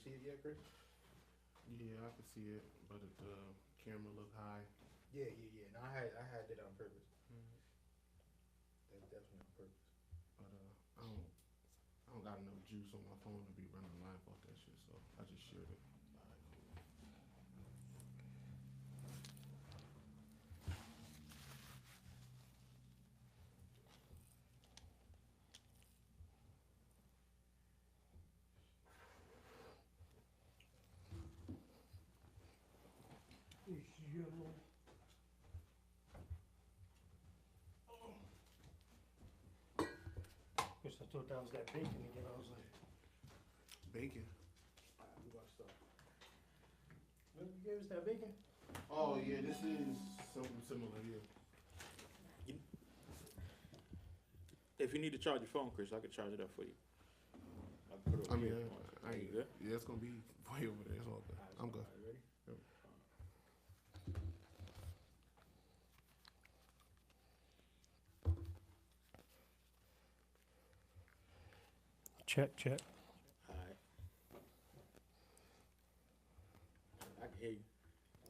see it yet, Chris? Yeah, I could see it, but the camera looked high. Yeah. No, I had that on purpose. That's definitely on purpose. But I don't got enough juice on my phone to be running live off that shit, so I just shared it. All right, cool. Guess I thought that was that bacon again. I was like, Bacon. All right, we about to start. "Look, you gave us that bacon?" Oh yeah, this is something similar here. If you need to charge your phone, Chris, I could charge it up for you. I can put it I over mean, here if you want. I You ain't. good? Yeah, it's gonna be way over there. It's all good. I'm good. All right, ready? Yep. Check. All right. I can hear you.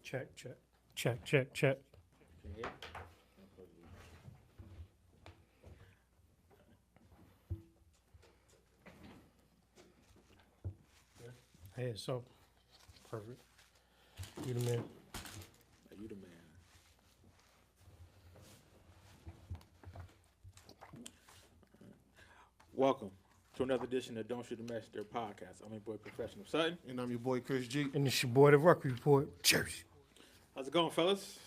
Check. Can you hear? Hey, so perfect. You the man. Are you the man? Welcome to another edition of Don't Shoot the Messenger podcast. I'm your boy, Professional Sutton. And I'm your boy Chris G. And it's your boy, the Ruck Report. Cheers. How's it going, fellas?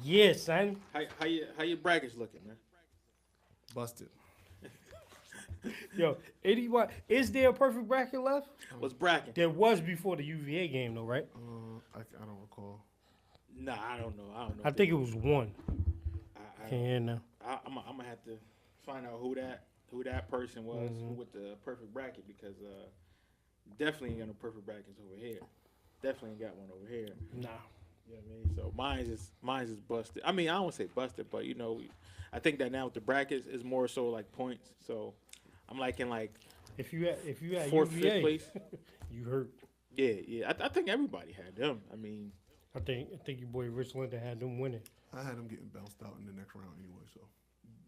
Yeah, son. How your brackets looking, man? Busted. Yo, anyone, is there a perfect bracket left? What's bracket? There was before the UVA game, though, right? I don't recall. Nah, I don't know. I think it was one. I Can't hear now. I'm gonna have to find out who that person was with the perfect bracket because definitely ain't got no perfect brackets over here. Definitely ain't got one over here. Nah. You know what I mean? So mine's is busted. I mean, I don't say busted, but I think that now with the brackets is more so like points. So I'm like in like If you had fourth, UVA, fifth place. you hurt. Yeah. I think everybody had them. I mean, I think your boy Rich Linda had them winning. I had him getting bounced out in the next round anyway, so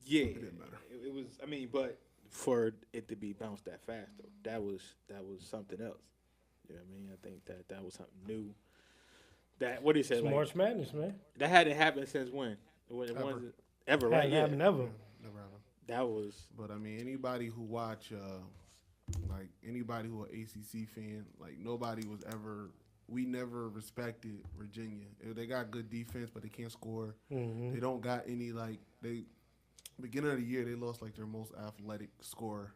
yeah, it didn't matter. It was. I mean, but for it to be bounced that fast though, that was something else. You know what I mean? I think that was something new. That what he said, It's like, March Madness, man. that hadn't happened since when? When it Ever. wasn't ever, right? Hadn't Yeah, happened ever. Never happened. that was. But I mean, anybody who watch, like anybody who an ACC fan, like nobody was ever. We never respected Virginia. They got good defense, but they can't score. Mm-hmm. They don't got any like they. Beginning of the year, they lost like their most athletic scorer,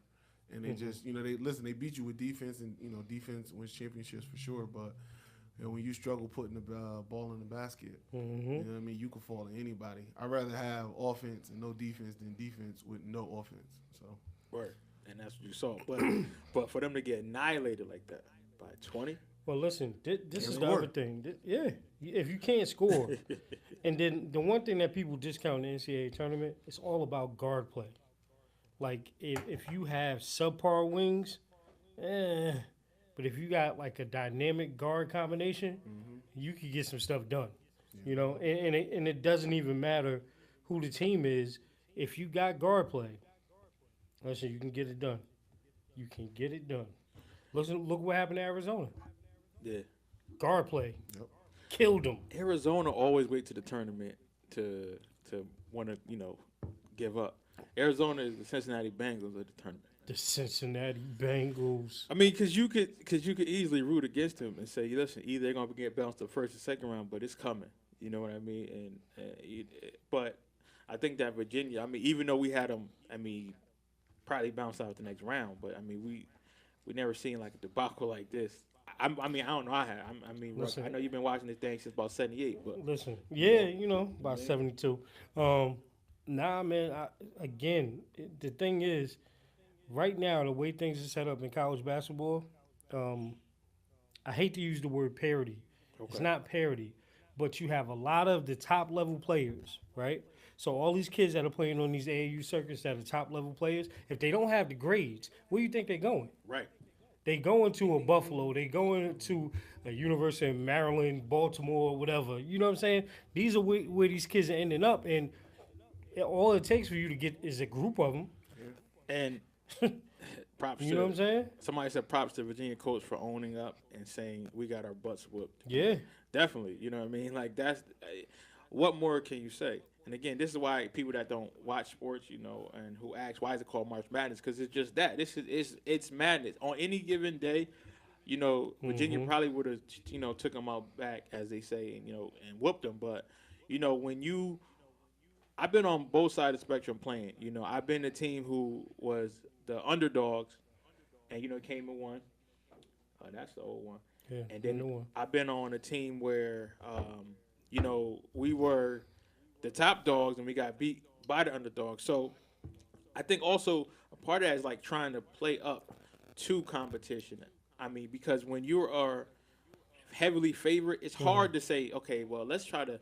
and they just they beat you with defense, and defense wins championships for sure. But when you struggle putting the ball in the basket, Mm-hmm. you know what I mean, you can fall to anybody. I'd rather have offense and no defense than defense with no offense. So Word. And that's what you saw. But for them to get annihilated like that by 20, Well, listen, this is the score. other thing. If you can't score, and then the one thing that people discount in the NCAA tournament, it's all about guard play. Like, if you have subpar wings, but if you got like a dynamic guard combination, you can get some stuff done. You know, and it doesn't even matter who the team is. If you got guard play, listen, you can get it done. You can get it done. Look what happened to Arizona. yeah. Guard play. Yep. Killed them. Arizona always wait to the tournament to want to give up. Arizona is the Cincinnati Bengals of the tournament. The Cincinnati Bengals. I mean, because you could easily root against them and say, listen, either they're gonna get bounced the first or second round, but it's coming. You know what I mean? But I think that Virginia. I mean, even though we had them, I mean, probably bounce out the next round, but I mean, we never seen like a debacle like this. I mean, I don't know. I mean, Ruck, Listen. I know you've been watching this thing since about '78, but Listen, about 72. Nah, man. The thing is, right now, the way things are set up in college basketball, I hate to use the word parity. It's Okay. not parity, but you have a lot of the top level players, right? So all these kids that are playing on these AAU circuits that are top level players, if they don't have the grades, where do you think they're going? right. They go into a Buffalo, they go into a University of Maryland, Baltimore, whatever. You know what I'm saying? These are where these kids are ending up, and all it takes for you to get is a group of them. And props. You know what I'm saying? Somebody said props to Virginia coach for owning up and saying we got our butts whooped. Yeah. Definitely. You know what I mean? Like that's what more can you say? And again, this is why people that don't watch sports, you know, and who ask why is it called March Madness? Because it's just that. It's madness on any given day. You know, Virginia probably would have, you know, took them out back, as they say, and, you know, and whooped them. But, you know, I've been on both sides of the spectrum playing. You know, I've been the team who was the underdogs and, you know, came and won. That's the old one. Yeah. And then the new one. I've been on a team where, you know, we were the top dogs and we got beat by the underdogs. So I think also a part of that is like trying to play up to competition. I mean, because when you are heavily favored, it's hard to say, okay, well, let's try to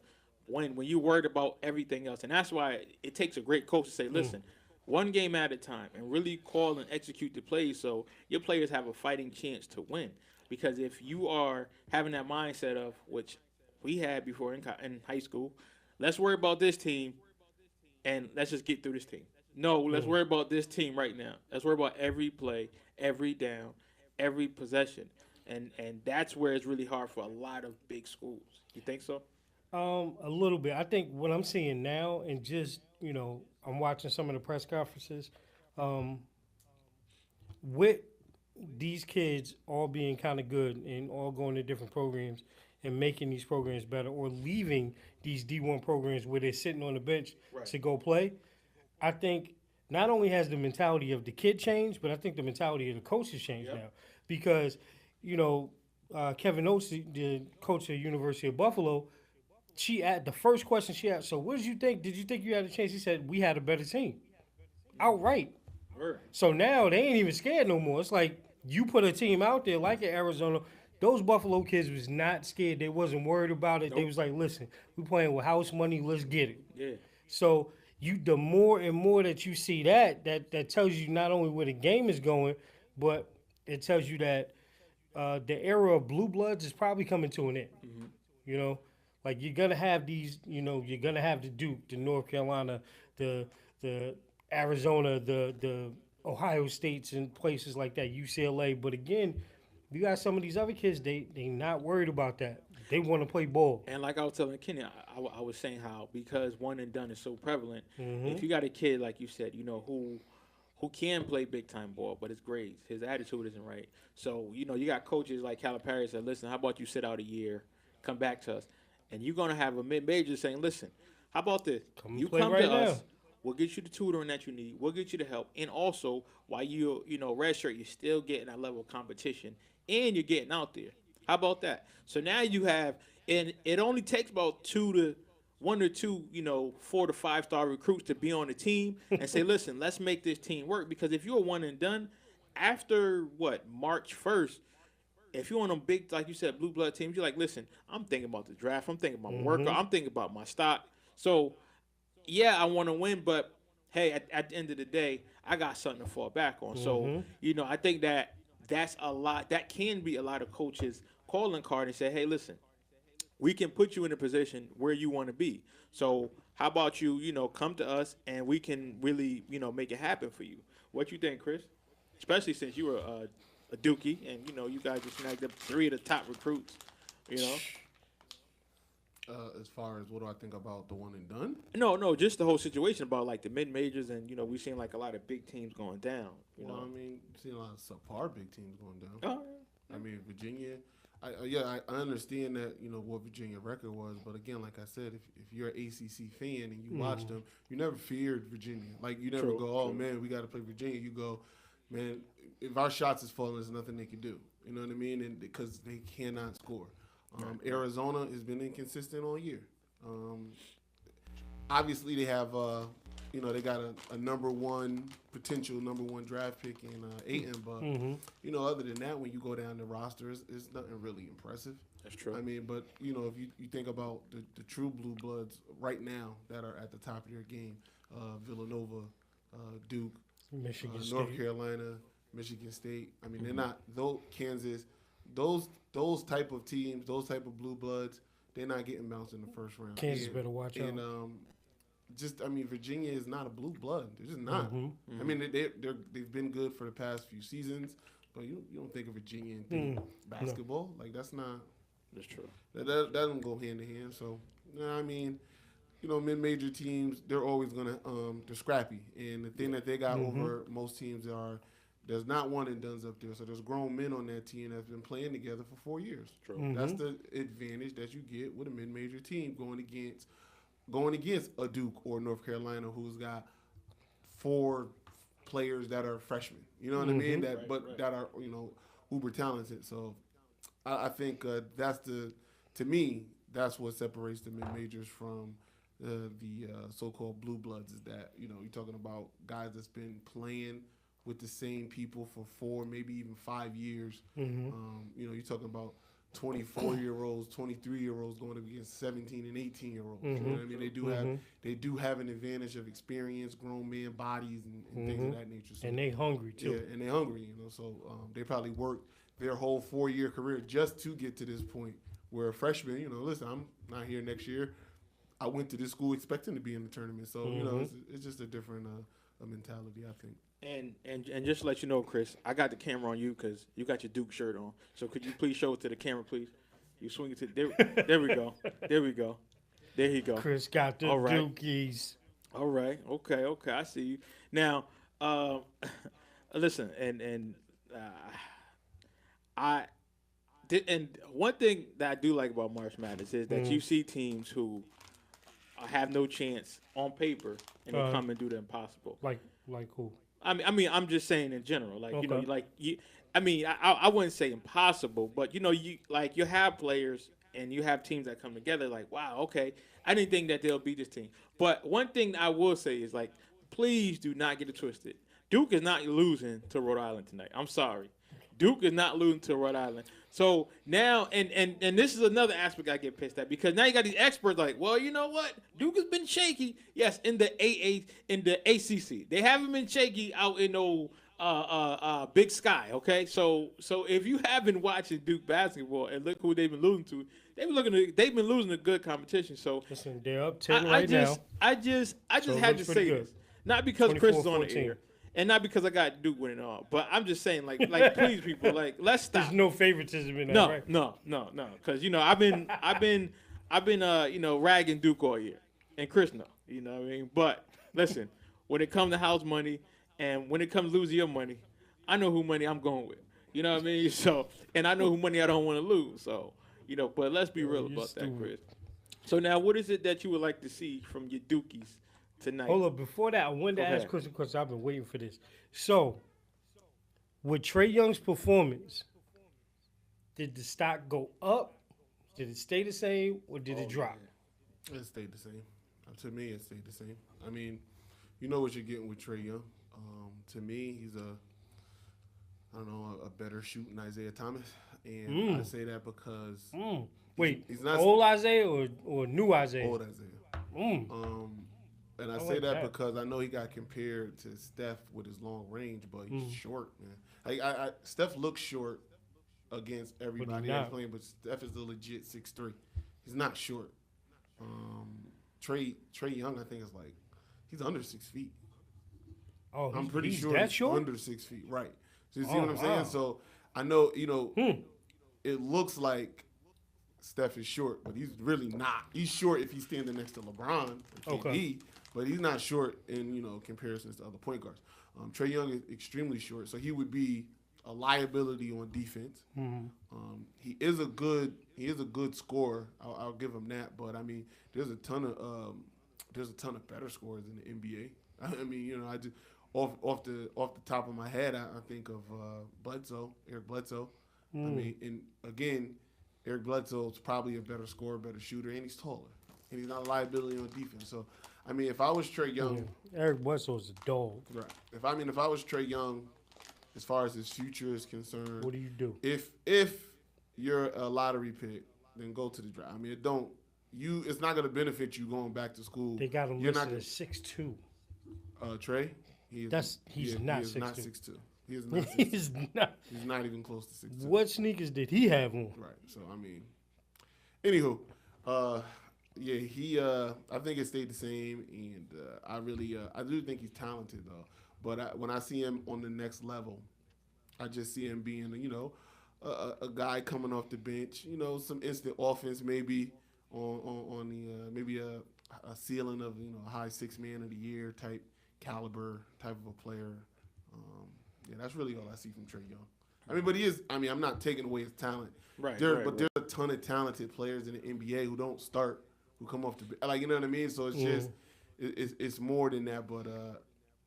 win when you're worried about everything else. And that's why it takes a great coach to say, listen, one game at a time and really call and execute the plays so your players have a fighting chance to win. Because if you are having that mindset of, which we had before in high school, let's worry about this team and let's just get through this team. No, let's worry about this team right now. Let's worry about every play, every down, every possession. And that's where it's really hard for a lot of big schools. You think so? A little bit. I think what I'm seeing now, and just, you know, I'm watching some of the press conferences, with these kids all being kind of good and all going to different programs and making these programs better, or leaving these D1 programs where they're sitting on the bench to go play, I think not only has the mentality of the kid changed, but I think the mentality of the coaches changed now. Because, you know, Kevin Oates, the coach of the University of Buffalo, the first question she asked, so what did you think? Did you think you had a chance? He said, we had a better team. Outright. So now they ain't even scared no more. It's like you put a team out there like in Arizona. Those Buffalo kids was not scared. They wasn't worried about it. They was like, listen, we playing with house money. Let's get it. Yeah. So the more and more that you see that tells you not only where the game is going, but it tells you that the era of blue bloods is probably coming to an end. You know, like you're gonna have these. You know, you're gonna have the Duke, the North Carolina, the Arizona, the Ohio States, and places like that, UCLA. But again, you got some of these other kids. They not worried about that. They want to play ball. And like I was telling Kenny, I was saying how because one and done is so prevalent. If you got a kid like you said, you know who can play big time ball, but his grades, his attitude isn't right. So you know you got coaches like Calipari said, listen, how about you sit out a year, come back to us, and you're gonna have a mid major saying, listen, how about this? You come right to now. us. We'll get you the tutoring that you need. We'll get you the help. And also, while you redshirt, you're still getting that level of competition. And you're getting out there. How about that? So now you have, and it only takes about 1 or 2, 4 to 5 star recruits to be on the team and say, listen, let's make this team work. Because if you're one and done, after March 1st, if you're on them big, like you said, blue blood teams, you're like, listen, I'm thinking about the draft. I'm thinking about my workout. I'm thinking about my stock. So, yeah, I want to win, but hey, at the end of the day, I got something to fall back on. So, I think that's a lot. That can be a lot of coaches calling card and say, hey, listen, we can put you in a position where you want to be. So how about you, come to us and we can really, make it happen for you. What you think, Chris? Especially since you were a Dookie and, you guys just snagged up 3 of the top recruits, As far as what do I think about the one and done? No, just the whole situation about like the mid majors and we've seen like a lot of big teams going down. I mean, seen a lot of subpar big teams going down. Oh, I mean, Virginia. I understand that what Virginia record was, but again, like I said, if you're an ACC fan and you watch them, you never feared Virginia. Like you never go, oh man, we got to play Virginia. You go, man, if our shots is falling, there's nothing they can do. You know what I mean? And because they cannot score. Arizona has been inconsistent all year. Obviously, they have, they got a potential number one draft pick in Ayton, but, other than that, when you go down the roster, it's nothing really impressive. That's true. I mean, but, if you think about the true blue bloods right now that are at the top of their game, Villanova, Duke, Michigan North State. Carolina, Michigan State. I mean, they're not though Kansas. Those type of teams, those type of blue bloods, they're not getting bounced in the first round. Kansas better watch out. And Virginia is not a blue blood. They're just not. Mm-hmm. I mean, they've been good for the past few seasons, but you don't think of Virginia and think basketball. Like that's not. That's true. That doesn't go hand in hand. So, I mean, mid-major teams, they're always gonna they're scrappy, and the thing that they got over most teams are there's not one and done's up there. So there's grown men on that team that's been playing together for 4 years. True. That's the advantage that you get with a mid-major team going against a Duke or North Carolina who's got 4 players that are freshmen. You know what I mean? That that are uber talented. So I think to me that's what separates the mid-majors from the so-called blue bloods is that you're talking about guys that's been playing with the same people for 4, maybe even 5 years. You're talking about 24-year-olds, 23-year-olds going against 17 and 18-year-olds. You know what I mean? They do have an advantage of experience, grown men, bodies, and things of that nature. So, And they hungry too. yeah, and they hungry. So they probably worked their whole 4-year career just to get to this point. Where a freshman, listen, I'm not here next year. I went to this school expecting to be in the tournament. So it's just a different mentality, I think. And just to let you know, Chris, I got the camera on you because you got your Duke shirt on. So could you please show it to the camera, please? You swing it to there we go. There we go. There you go. Chris got the All right. Dukies. All right. Okay. I see you. Now, listen, and one thing that I do like about March Madness is that you see teams who have no chance on paper and they come and do the impossible. Like who? I mean, I'm just saying in general, like Okay. I wouldn't say impossible, but you have players and you have teams that come together. Like, wow, okay, I didn't think that they'll beat this team. But one thing I will say is like, please do not get it twisted. Duke is not losing to Rhode Island tonight. I'm sorry. Duke is not losing to Rhode Island. So now, and this is another aspect I get pissed at because now you got these experts like, well, you know what? Duke has been shaky. Yes, in the ACC, they haven't been shaky out in Big Sky. Okay, so if you have been watching Duke basketball and look who they've been losing to, they've been losing to good competition. So Listen, they're up 10 I right now. just So it had to looks pretty say good. this, not because Chris is on the 24-14. air. And not because I got Duke winning all, but I'm just saying, like, please, people, like, let's stop. There's no favoritism in that, right? No, because I've been ragging Duke all year, and Chris know, you know what I mean. But listen, when it comes to house money and when it comes to losing your money, I know who money I'm going with. You know what I mean? So, and I know who money I don't want to lose. So, but let's be real about that, Chris. So now, what is it that you would like to see from your Dukies tonight? Hold up. Before that, I wanted to ask Chris a question. I've been waiting for this. So, with Trae Young's performance, did the stock go up? Did it stay the same, or did it drop? It stayed the same. To me, it stayed the same. I mean, you know what you're getting with Trae Young. To me, he's a better shooting Isaiah Thomas. And I say that because Wait, he's not old Isaiah or new Isaiah? old Isaiah. And I say like that that. because I know he got compared to Steph with his long range, but he's short, man. Steph looks short against everybody that's not. playing, but Steph is a legit 6'3". He's not short. Trae Young, I think, is like he's under 6 feet. Oh, I'm pretty he's sure that he's short? under 6 feet, right? So you see Oh, what I'm saying? wow. So I know, it looks like Steph is short, but he's really not. He's short if he's standing next to LeBron or KD, Okay. but he's not short in comparisons to other point guards. Trae Young is extremely short, so he would be a liability on defense. He is a good scorer. I'll give him that, but I mean, there's a ton of better scorers in the NBA. I mean, I just off the top of my head, I think of Eric Bledsoe. I mean, and again, Eric Bledsoe is probably a better scorer, better shooter, and he's taller, and he's not a liability on defense. So, I mean, if I was Trae Young, Eric Bledsoe's a dog. right? If I was Trae Young, as far as his future is concerned, What do you do? if you're a lottery pick, then go to the draft. I mean, it's not going to benefit you going back to school. They got him You're listed not as 6'2". Trae. He's Not not 6'2". 6'2". He is not. 6'2". He's not. He's not even close to 6'2". What sneakers did he have on? Right. So I mean, anywho, yeah, he. I think it stayed the same, and I do think he's talented though. But when I see him on the next level, I just see him being, a guy coming off the bench. Some instant offense maybe on the maybe a ceiling of a high 6-man of the year type caliber type of a player. Yeah, that's really all I see from Trae Young. I mean, but he is. I mean, I'm not taking away his talent. Right. But there's a ton of talented players in the NBA who don't start, who come off the you know what I mean. So it's just it's more than that. But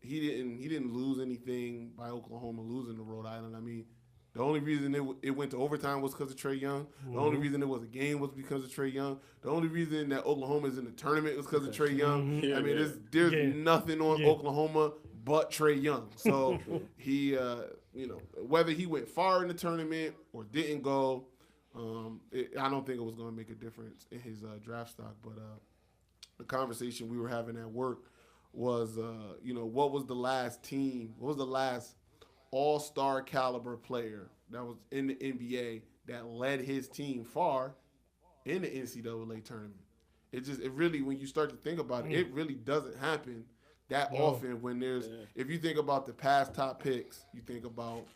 he didn't lose anything by Oklahoma losing to Rhode Island. I mean, the only reason it went to overtime was because of Trae Young. The only reason it was a game was because of Trae Young. The only reason that Oklahoma is in the tournament was because of Trae Young. Yeah, I mean, there's nothing on Oklahoma but Trae Young. So he, whether he went far in the tournament or didn't go, I don't think it was going to make a difference in his draft stock. But the conversation we were having at work was, what was the last team? What was the last all-star caliber player that was in the NBA that led his team far in the NCAA tournament? It really, when you start to think about it, it really doesn't happen that often when there's, if you think about the past top picks, you think about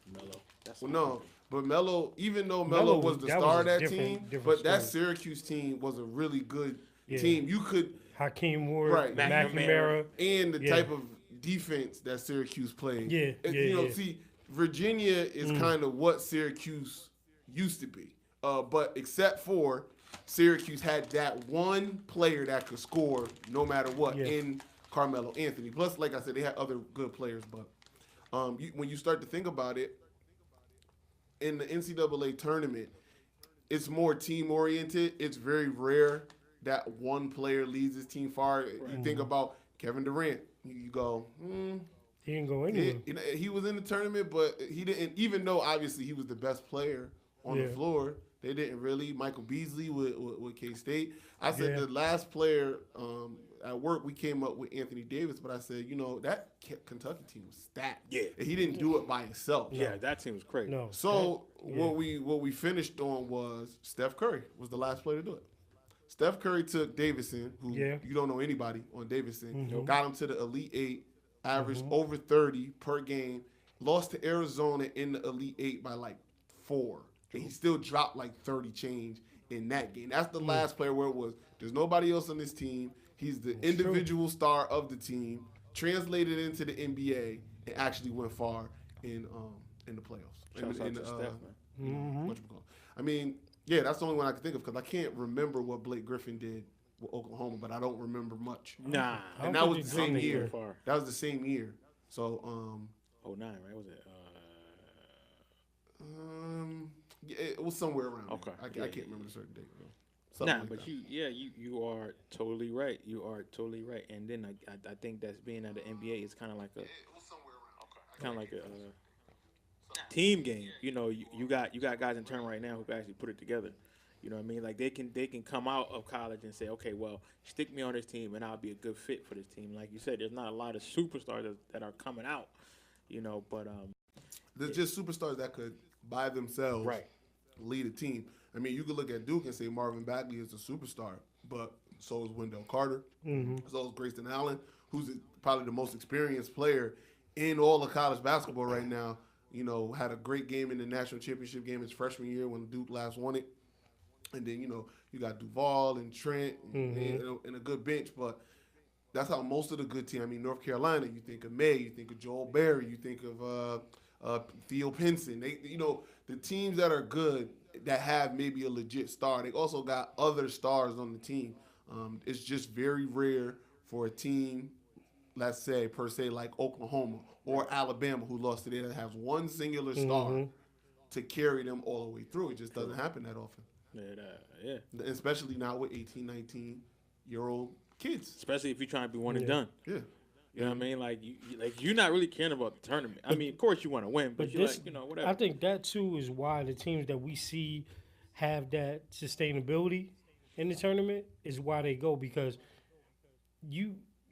Melo. But Melo, even though Melo was the star of that team, but that story. Syracuse team was a really good team. You could Hakeem Ward, Right. McNamara. and the type of defense that Syracuse played. See, Virginia is kind of what Syracuse used to be. But except for Syracuse had that one player that could score no matter what in Carmelo Anthony. Plus, like I said, they had other good players. But when you start to think about it, in the NCAA tournament, it's more team-oriented. It's very rare that one player leads his team far. You think about Kevin Durant. You go, He didn't go anywhere. he was in the tournament, but he didn't. Even though obviously he was the best player on the floor, they didn't really. Michael Beasley with K-State. I said the last player at work, we came up with Anthony Davis, but I said, that Kentucky team was stacked. Yeah. And he didn't do it by himself. Yeah, that team was crazy. No. So what we finished on was Steph Curry was the last player to do it. Steph Curry took Davidson, who you don't know anybody on Davidson, got him to the Elite Eight, averaged over 30 per game, lost to Arizona in the Elite Eight by like 4. And he still dropped like 30 change in that game. That's the last player where it was, there's nobody else on this team. He's the individual star of the team, translated into the NBA, and actually went far in the playoffs. Shouts out to Steph, man. I mean, yeah, that's the only one I can think of because I can't remember what Blake Griffin did with Oklahoma, but I don't remember much. Nah. And that was the think same they year. far. That was the same year. So, 09, right? Was it? yeah, it was somewhere around. Okay. There. I can't remember the certain date. Though. Nah, Something but like you are totally right. You are totally right. And then I think that's being at the NBA is kind of like a team game. You got guys in turn right now who can actually put it together. You know what I mean? Like they can come out of college and say, okay, well, stick me on this team and I'll be a good fit for this team. Like you said, there's not a lot of superstars that are coming out. But there's just superstars that could by themselves lead a team. I mean, you could look at Duke and say Marvin Bagley is a superstar, but so is Wendell Carter. So is Grayson Allen, who's probably the most experienced player in all of college basketball right now. Had a great game in the national championship game his freshman year when Duke last won it. And then, you got Duval and Trent and a good bench, but that's how most of the good team. I mean, North Carolina, you think of May, you think of Joel Berry, you think of Theo Pinson. They, the teams that are good that have maybe a legit star, they also got other stars on the team. It's just very rare for a team, let's say, per se, like Oklahoma or Alabama, who lost today, that has one singular star to carry them all the way through. It just doesn't happen that often. Yeah. Especially now with 18, 19-year-old kids. Especially if you're trying to be one and done. Yeah. You know what I mean? Like you're not really caring about the tournament. I mean, of course you want to win, but you're whatever. I think that too is why the teams that we see have that sustainability in the tournament is why they go, because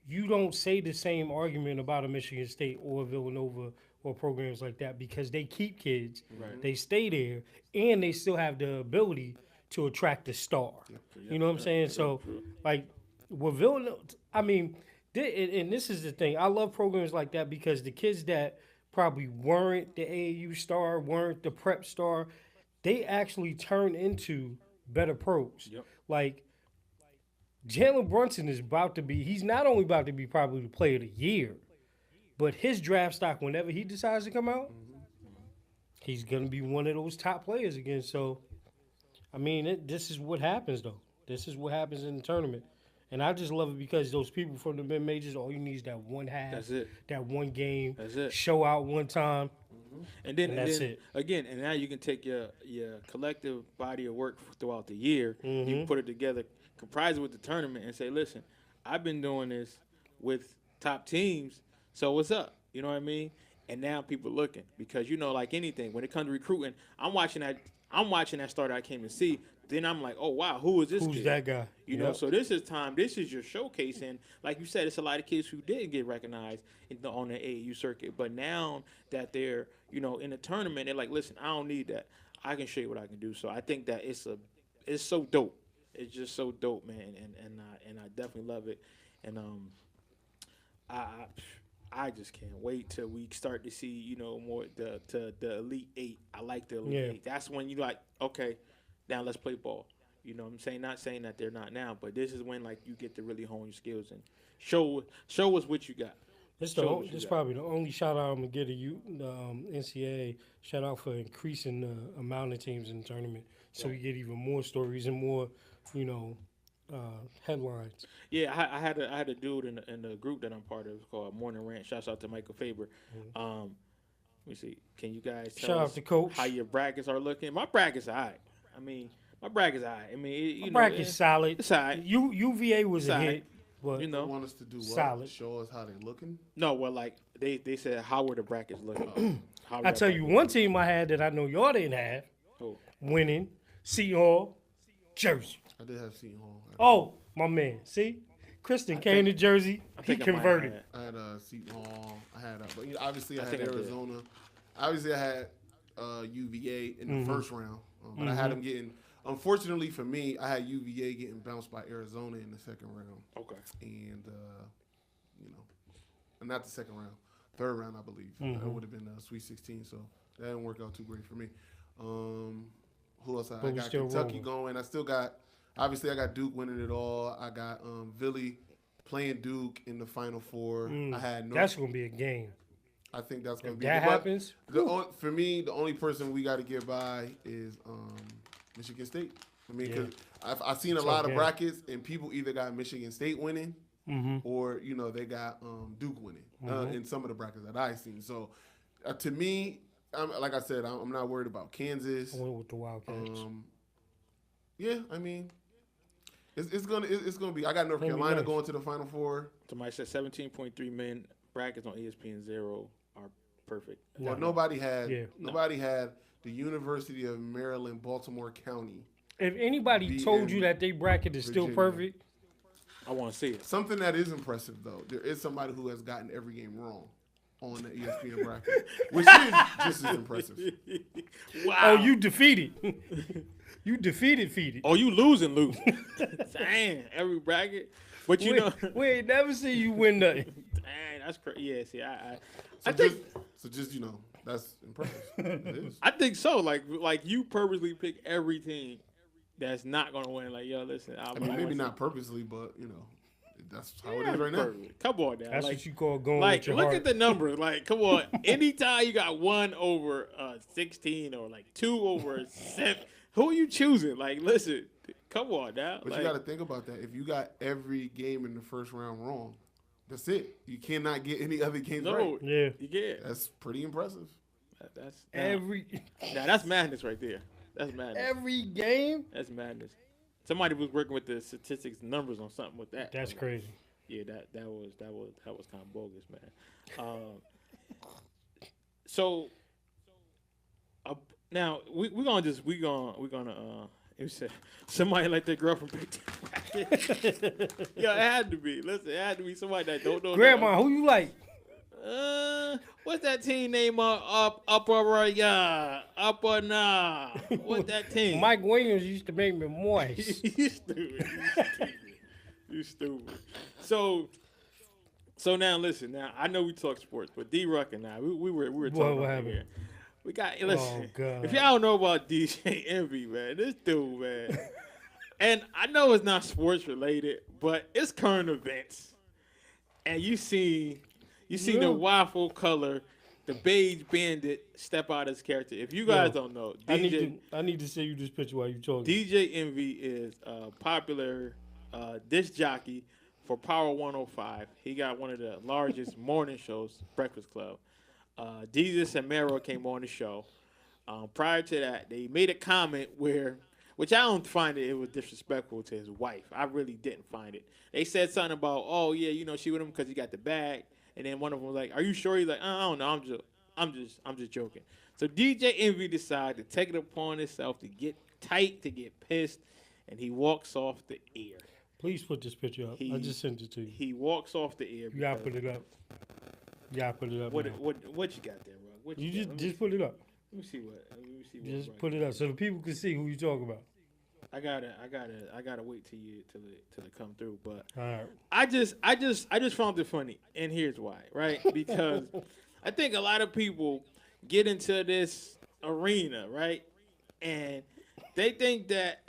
you don't say the same argument about a Michigan State or Villanova or programs like that because they keep kids, Right. they stay there, and they still have the ability to attract a star. You know what I'm saying? So, like, with Villanova, I mean, and this is the thing. I love programs like that because the kids that probably weren't the AAU star, weren't the prep star, they actually turn into better pros. Yep. Like, Jalen Brunson is about to be, he's not only about to be probably the player of the year, but his draft stock, whenever he decides to come out, he's going to be one of those top players again. So, I mean, this is what happens, though. This is what happens in the tournament. And I just love it because those people from the mid-majors, all you need is that one half, That's it. that one game, That's it. show out one time. And then, And that's then it. again, and now you can take your collective body of work throughout the year, you can put it together, comprise it with the tournament, and say, listen, I've been doing this with top teams, so what's up? You know what I mean? And now people looking because like anything, when it comes to recruiting, I'm watching that starter I came to see. Then I'm like, oh wow, who is this Who's kid? that guy? You know, Yep. so this is time. This is your showcase, and like you said, it's a lot of kids who didn't get recognized on the AAU circuit. But now that they're in the tournament, they're like, listen, I don't need that. I can show you what I can do. So I think that it's so dope. It's just so dope, man, and I definitely love it. And I just can't wait till we start to see more the Elite Eight. I like the Elite Eight. That's when you like, okay, now let's play ball. You know what I'm saying? Not saying that they're not now, but this is when like you get to really hone your skills and show us what you got. This Show us this you got. probably the only shout out I'm gonna get to the NCAA shout out for increasing the amount of teams in the tournament, so we get even more stories and more, headlines. Yeah, I had a dude in the group that I'm part of called Morning Rant. Shouts out to Michael Faber. Let me see. Can you guys tell Shout out us to Coach. how your brackets are looking? My bracket's all right. I mean, my bracket's all right. I mean, Bracket's solid. it's all right. UVA was It's a all hit, right. but You know, Want us to do what? Solid. Show us how they looking. no, well, like they said, how were the brackets looking? How were I the tell you brackets one team I had that I know y'all didn't have looking? winning, Seton Hall, Jersey. I did have Seton Hall. Oh, my man. See? Kristen came to Jersey. He think I might have converted. had- I had Seton Hall. I had, but obviously I I had think I did. Arizona. Obviously I had UVA in the first round, but I had them getting. Unfortunately for me, I had UVA getting bounced by Arizona in the second round, Okay. and not the second round, third round I believe. That would have been a Sweet 16, so that didn't work out too great for me. Who else? I But we got still Kentucky rolling. going. I still got. Obviously, I got Duke winning it all. I got Villy playing Duke in the Final Four. I had no. That's gonna be a game. I think that's going to If be that but happens, for me, the only person we got to get by is Michigan State. I mean, because I've seen a lot of okay. brackets, and people either got Michigan State winning or they got Duke winning in some of the brackets that I've seen. So to me, like I said, I'm not worried about Kansas. I went with the Wildcats. Yeah, I mean, it's gonna be. I got North Gonna be Carolina nice. going to the Final Four. Somebody said 17.3 million brackets on ESPN Zero are perfect. Well, nobody had Yeah. nobody had the University of Maryland, Baltimore County. If anybody be told in you that they bracket is still Virginia. perfect, I want to see it. Something that is impressive though, there is somebody who has gotten every game wrong on the ESPN bracket, which is just as impressive. Wow. oh, you defeated. You defeated. Oh, you losing. Dang, every bracket. But you know, we ain't never see you win nothing. dang, that's crazy. Yeah, see, I So think just that's impressive. It is. I think so. Like you purposely pick every team that's not gonna win. Like, yo, listen, I mean, maybe not purposely, but that's how it is right now. Come on now. That's like, what you call going like with your look heart. at the numbers. Like, come on. Anytime you got 1 over 16 or like 2 over 7, who are you choosing? Like, listen, come on now. But like, you got to think about that. If you got every game in the first round wrong, that's it. You cannot get any other games no, right. Yeah. yeah, That's pretty impressive. that's Every now that's madness right there. That's madness. every game. That's madness. Somebody was working with the statistics numbers on something with that. That's crazy. Yeah, that was kind of bogus, man. So now we gonna it said somebody let their girlfriend pick their bracket. Yo, it had to be. Listen, it had to be somebody that don't know. Grandma, who you like? What's that team name? Upper nah. What's that team? Mike Williams used to make me moist. You stupid. You stupid. So now listen. Now I know we talk sports, but D-Ruck and I, we were talking what about happened? here. We got listen. Oh, God. If y'all don't know about DJ Envy, man, this dude, man. And I know it's not sports related, but it's current events. And you see the waffle color, the beige bandit step out as character. If you guys don't know, I need to see you this picture while you talking. DJ Envy is a popular disc jockey for Power 105. He got one of the largest morning shows, Breakfast Club. Jesus and Mero came on the show. Prior to that, they made a comment which I don't find it was disrespectful to his wife. I really didn't find it. They said something about, oh yeah, she with him because he got the bag, and then one of them was like, "Are you sure?" He's like, "I don't know. I'm just joking." So DJ Envy decided to take it upon himself to get tight, to get pissed, and he walks off the air. Please put this picture up. I just sent it to you. He walks off the air. You gotta put it up. You gotta put it up. What now. what you got there, bro? What You got? just put it up. Let me see what. Just put it up so the people can see who you talking about. I gotta wait till it come through. But All right. I just found it funny, and here's why, right? Because I think a lot of people get into this arena, right, and they think that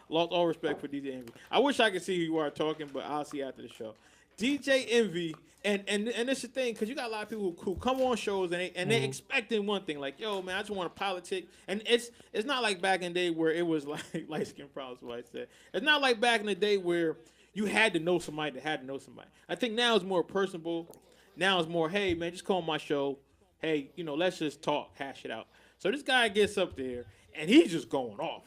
lost all respect for DJ Envy. I wish I could see who you are talking, but I'll see after the show. DJ Envy, and it's the thing, because you got a lot of people who come on shows and they expecting one thing, like, yo, man, I just want to politic. And it's not like back in the day where it was like light skin problems, what I said. It's not like back in the day where you had to know somebody that had to know somebody. I think now it's more personable. Now it's more, hey, man, just come on my show. Hey, let's just talk, hash it out. So this guy gets up there, and he's just going off.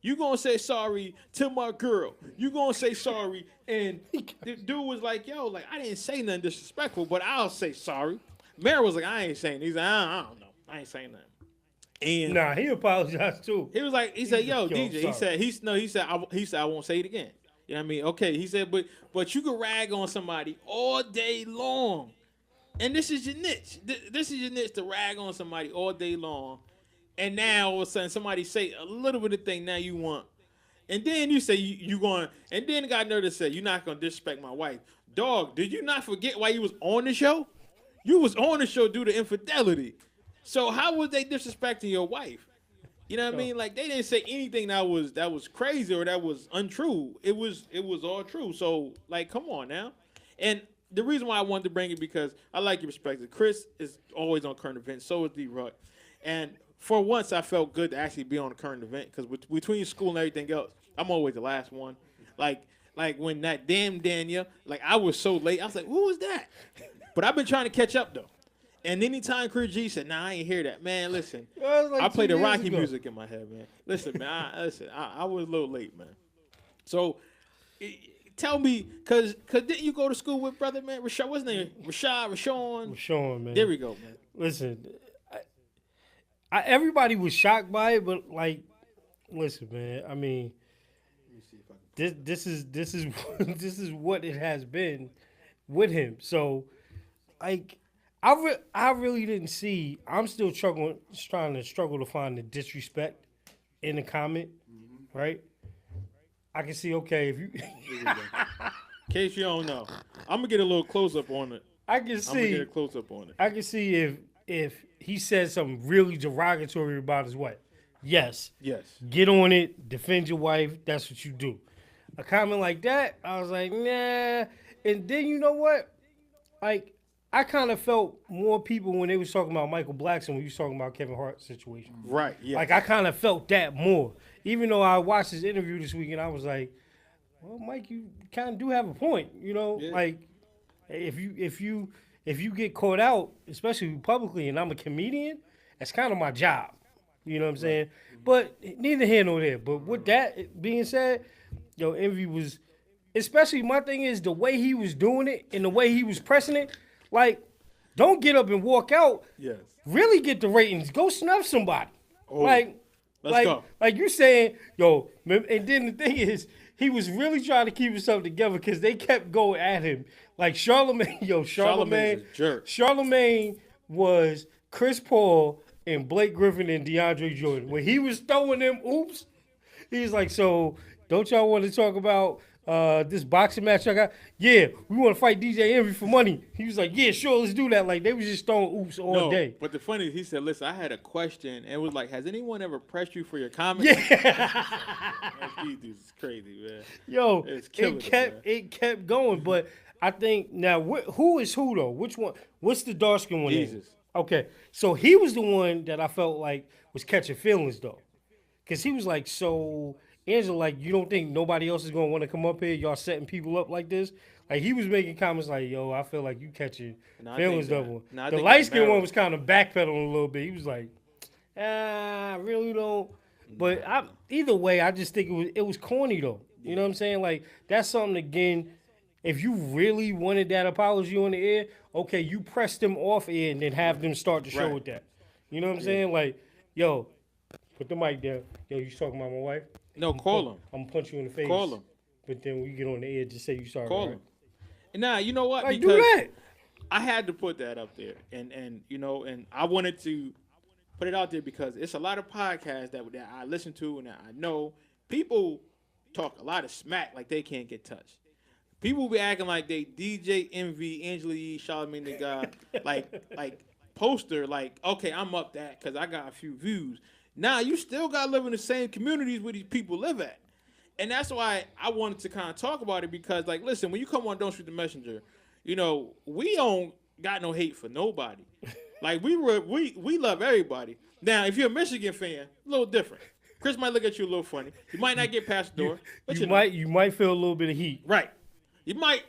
You gonna say sorry to my girl. You gonna say sorry. And the dude was like, yo, like, I didn't say nothing disrespectful, but I'll say sorry. Mary was like, I ain't saying. He's like, I don't know. I ain't saying nothing. And Nah, he apologized too. he was like, he said, yo, DJ. sorry. He said, I won't say it again. You know what I mean? Okay. He said, but you can rag on somebody all day long. And this is your niche. This is your niche, to rag on somebody all day long. And now all of a sudden somebody say a little bit of thing now you want. And then you say you going, and then the guy nerve to say, you're not going to disrespect my wife. Dog, did you not forget why you was on the show? You was on the show due to infidelity. So how was they disrespecting your wife? You know what I mean? Like, they didn't say anything that was crazy or that was untrue. It was all true. So, like, come on now. And the reason why I wanted to bring it, because I like your perspective. Chris is always on current events. So is D-Ruck. And for once, I felt good to actually be on a current event, because between school and everything else, I'm always the last one. Like when that damn Daniel, like, I was so late. I was like, who was that? But I've been trying to catch up, though. And anytime Chris G said, nah, I ain't hear that. Man, listen, Like I play 2 the years Rocky ago. music in my head, man. Listen, man, I was a little late, man. So, tell me, because didn't you go to school with brother, man? Rashad, what's his name? Rashawn? Sean, man. There we go, man. Listen, everybody was shocked by it, but, like, listen, man. I mean, this is this is what it has been with him. So, like, I really didn't see. I'm still trying to struggle to find the disrespect in the comment, right? I can see, okay, if you, In case you don't know, I'm gonna get a little close up on it. I can I'm gonna see. get a close up on it. I can see if he said something really derogatory about his wife. Yes, Yes. get on it, defend your wife. That's what you do. A comment like that, I was like, nah. And then you know what? Like, I kind of felt more people when they was talking about Michael Blackson when you was talking about Kevin Hart's situation. Right. Yeah. Like, I kind of felt that more. Even though I watched his interview this week and I was like, well, Mike, you kind of do have a point. You know, Yeah. like, if you get caught out, especially publicly, and I'm a comedian, that's kind of my job. You know what I'm saying? But neither here nor there. But with that being said, yo, Envy was, especially my thing is the way he was doing it and the way he was pressing it. Like, don't get up and walk out. Yes. Really get the ratings. Go snuff somebody. Oh, Like let's go. Like you saying, yo, and then the thing is, he was really trying to keep himself together because they kept going at him. Like Charlemagne, Charlemagne's a jerk. Charlemagne was Chris Paul and Blake Griffin and DeAndre Jordan. When he was throwing them oops, he's like, so don't y'all want to talk about this boxing match I got? Yeah, we want to fight DJ Envy for money. He was like, yeah, sure, let's do that. Like, they was just throwing oops all day. But the funny is, he said, listen, I had a question, and it was like, has anyone ever pressed you for your comments? Yeah. These dudes is crazy, man. Yo, It's killing us, man. it kept going. But I think now, who is who, though? Which one? What's the dark skin one? Jesus. Okay, so he was the one that I felt like was catching feelings, though. Because he was like, so, Angela, like, you don't think nobody else is going to want to come up here? Y'all setting people up like this? Like, he was making comments like, yo, I feel like you catching feelings, though. The light-skinned one was kind of backpedaling a little bit. He was like, I really don't. But either way, I just think it was corny, though. You know what I'm saying? Like, that's something, again, if you really wanted that apology on the air, okay, you press them off air and then have them start the show with that. You know what I'm saying? Like, yo, put the mic down. Yo, you talking about my wife? No, call him. I'm gonna punch you in the face. Call him. But then when you get on the air, just say you sorry. Call right? him. Nah, you know what? Like, Because do that. I had to put that up there, and you know, and I wanted to put it out there because it's a lot of podcasts that I listen to and that I know people talk a lot of smack like they can't get touched. People be acting like they DJ Envy, Angela Yee, Charlamagne the God, like poster, like, okay, I'm up that because I got a few views. Now you still got to live in the same communities where these people live at. And that's why I wanted to kind of talk about it because, like, listen, when you come on Don't Shoot the Messenger, you know, we don't got no hate for nobody. Like, we love everybody. Now, if you're a Michigan fan, a little different. Chris might look at you a little funny. You might not get past the door. But You might feel a little bit of heat. Right. You might,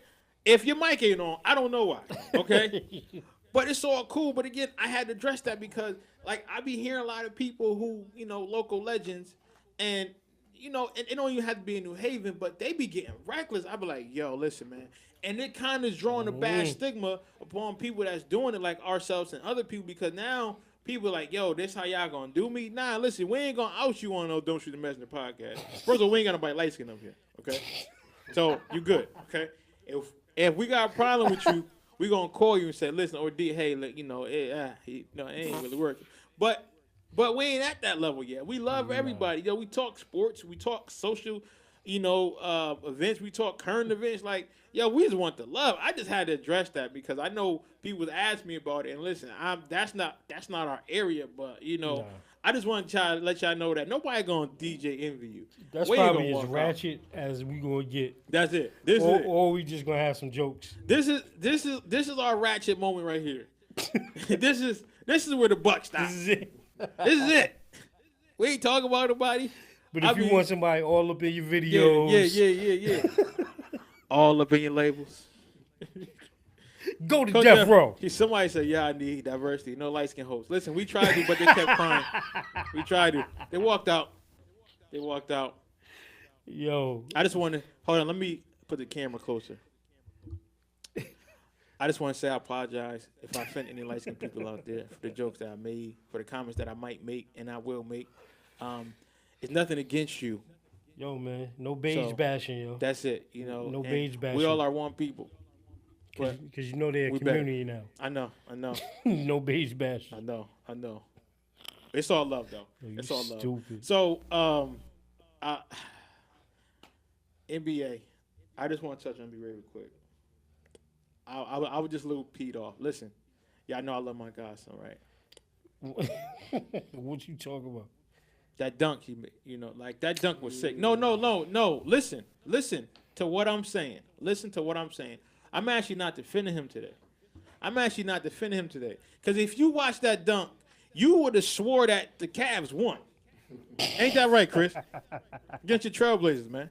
if your mic ain't on, I don't know why. Okay? But it's all cool. But again, I had to address that because, like, I be hearing a lot of people who, you know, local legends, and, you know, it don't even have to be in New Haven, but they be getting reckless. I be like, yo, listen, man. And it kind of is drawing a bad stigma upon people that's doing it like ourselves and other people because now people are like, yo, this how y'all gonna do me? Nah, listen, we ain't gonna out you on no Don't Shoot the Messenger podcast. First of all, we ain't got nobody light skin up here, okay? So you good, okay? If we got a problem with you, we gonna call you and say, listen, or D, hey, look, you know, it ain't really working. But we ain't at that level yet. We love everybody. Yo, we talk sports, we talk social, you know, events, we talk current events. Like, yo, we just want the love. I just had to address that because I know people ask me about it. And listen, that's not our area, but you know, I just want to let y'all know that nobody gonna DJ envy you. That's we ain't probably gonna as walk ratchet as we gonna get. That's it. Or we just gonna have some jokes. This is our ratchet moment right here. this is where the buck stops. This is it. This is it. We ain't talking about nobody. But if you want somebody all up in your videos, yeah. All up in your labels. go to Coach Death Row. Somebody said, yeah, I need diversity. No light skin hosts. Listen, we tried to, but they kept crying. We tried to. They walked out. Yo. I just want to, hold on, let me put the camera closer. I just want to say I apologize if I offend any light skinned people out there for the jokes that I made, for the comments that I might make and I will make. It's nothing against you. Yo, man, no beige bashing, yo. That's it, you know. No beige bashing. We all are one people. Because you know they're a community now. I know. No beige bashing. I know. It's all love, though. It's all love. Stupid. So, NBA. I just want to touch on NBA real quick. I was just a little peed off. Listen, y'all know I love my godson, right? What you talking about? That dunk he made, you know, like that dunk was sick. No. Listen to what I'm saying. Listen to what I'm saying. I'm actually not defending him today. Because if you watch that dunk, you would have swore that the Cavs won. Ain't that right, Chris? Against your Trailblazers, man.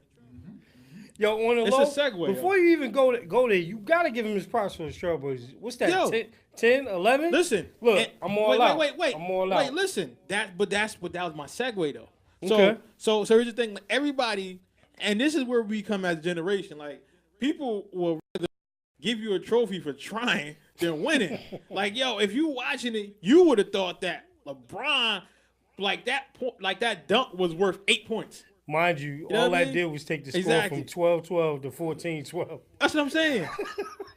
Yo, on the It's low, a segue, before you even go there, you got to give him his props for his Trailblazers. What's that, 10, 11? Listen. Look, I'm all out. Wait. I'm all out. Wait, listen. That was my segue, though. Okay. So here's the thing. Like, everybody, and this is where we come as a generation. Like, people will rather give you a trophy for trying than winning. Like, yo, if you watching it, you would have thought that LeBron, like that dunk was worth 8 points. Mind you, know all what I that mean? did was take the score Exactly. from 12-12 to 14-12. That's what I'm saying.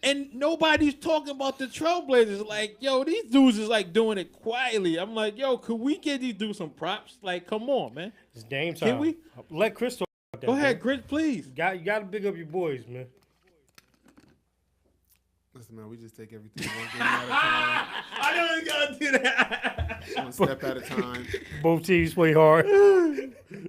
And nobody's talking about the Trailblazers. Like, yo, these dudes is like doing it quietly. I'm like, yo, could we get these dudes some props? Like, come on, man. It's Dame time. Can we? Let Chris talk about that. Go ahead, man. Grit, please. You got to big up your boys, man. Listen, man, we just take everything one game at a time, I know you gotta do that. one step at a time. Both teams play hard.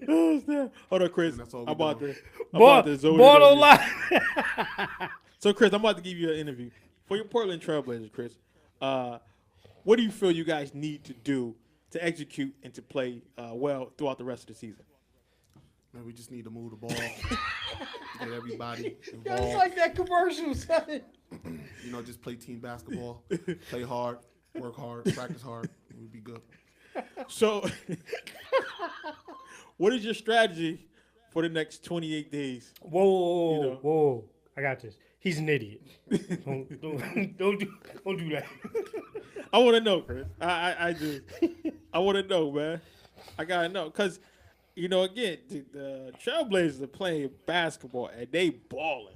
Oh, snap. Hold on, Chris. And that's all I'm we about doing. to. Ball zone don't it lie. So, Chris, I'm about to give you an interview for your Portland Trailblazers, Chris. What do you feel you guys need to do to execute and to play well throughout the rest of the season? Man, we just need to move the ball, get everybody It's involved. like that commercial, son. You know, just play team basketball, play hard, work hard, practice hard. We'll be good. So, what is your strategy for the next 28 days? Whoa, You know. whoa. I got this. He's an idiot. don't do that. I want to know, Chris. I do. I want to know, man. I gotta know because, you know, again, the Trailblazers are playing basketball and they balling,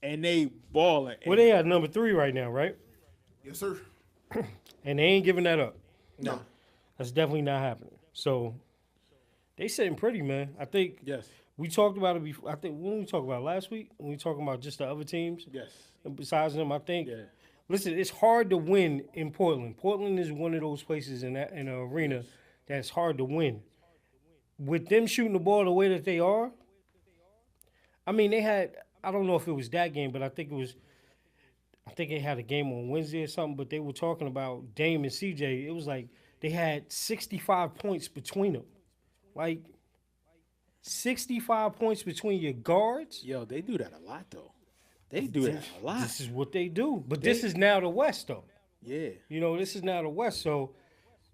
Well, they at number 3 right now, right? Yes, sir. And they ain't giving that up. No. That's definitely not happening. So they sitting pretty, man. I think Yes. we talked about it before. I think when we talked about it last week, when we talking about just the other teams, Yes. and besides them, I think. Yeah. Listen, it's hard to win in Portland. Portland is one of those places in an arena that's hard to win. With them shooting the ball the way that they are, I mean, they had. I don't know if it was that game, but I think it was. I think they had a game on Wednesday or something. But they were talking about Dame and CJ. It was like they had 65 points between them, like 65 points between your guards. Yo, they do that a lot though. They do that a lot. This is what they do. But this is now the West, though. Yeah. You know, this is now the West. So,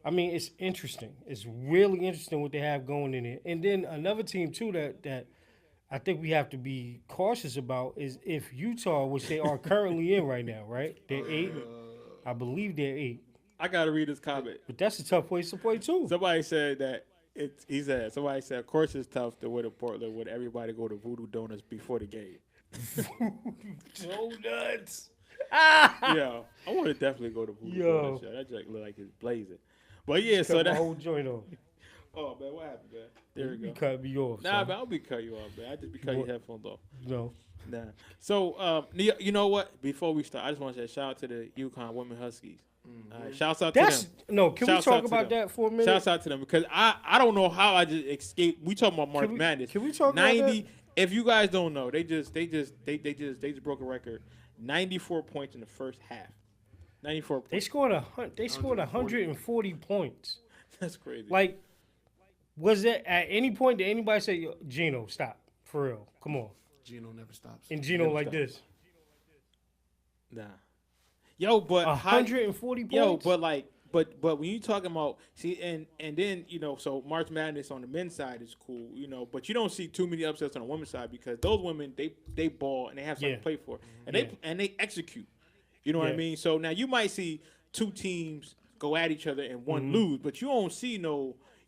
I mean, it's interesting. It's really interesting what they have going in it. And then another team, too, that I think we have to be cautious about is if Utah, which they are currently in right now, right? They're 8. I believe they're 8. I gotta read this comment. But that's a tough place to play, too. Somebody said that somebody said, of course it's tough to win in Portland when everybody go to Voodoo Donuts before the game. Donuts. Yeah, I want to definitely go to Voodoo Yo. Donuts. Yo. That joint look like it's blazing. But yeah, so Cut my that. whole joint off. Oh man, what happened, man? There we You go. cut me off. Nah, son. man, I'll be cut you off, man. I just be cutting your headphones off. No. Nah. So, you know what? Before we start, I just want to say shout out to the UConn Women Huskies. Shouts out to That's them. no. Can Shouts we out talk to about them. that for a minute? Shouts out to them because I don't know how I just escaped. We talking about March Can we- Madness. can we talk about 90? that? If you guys don't know, they just broke a record. 94 points in the first half. 94 They points. scored 140 points. That's crazy. Like, was it at any point did anybody say, "Yo, Gino, stop for real? Come on"? Gino never stops. And Gino Never like stop. this, Nah. Yo, but 140 points. Yo, but when you talking about and then so March Madness on the men's side is cool, but you don't see too many upsets on the women's side because those women they ball and they have something Yeah. to play for and Yeah. they execute. You know what I Yeah. mean? So now you might see two teams go at each other and one Mm-hmm. lose, but you don't see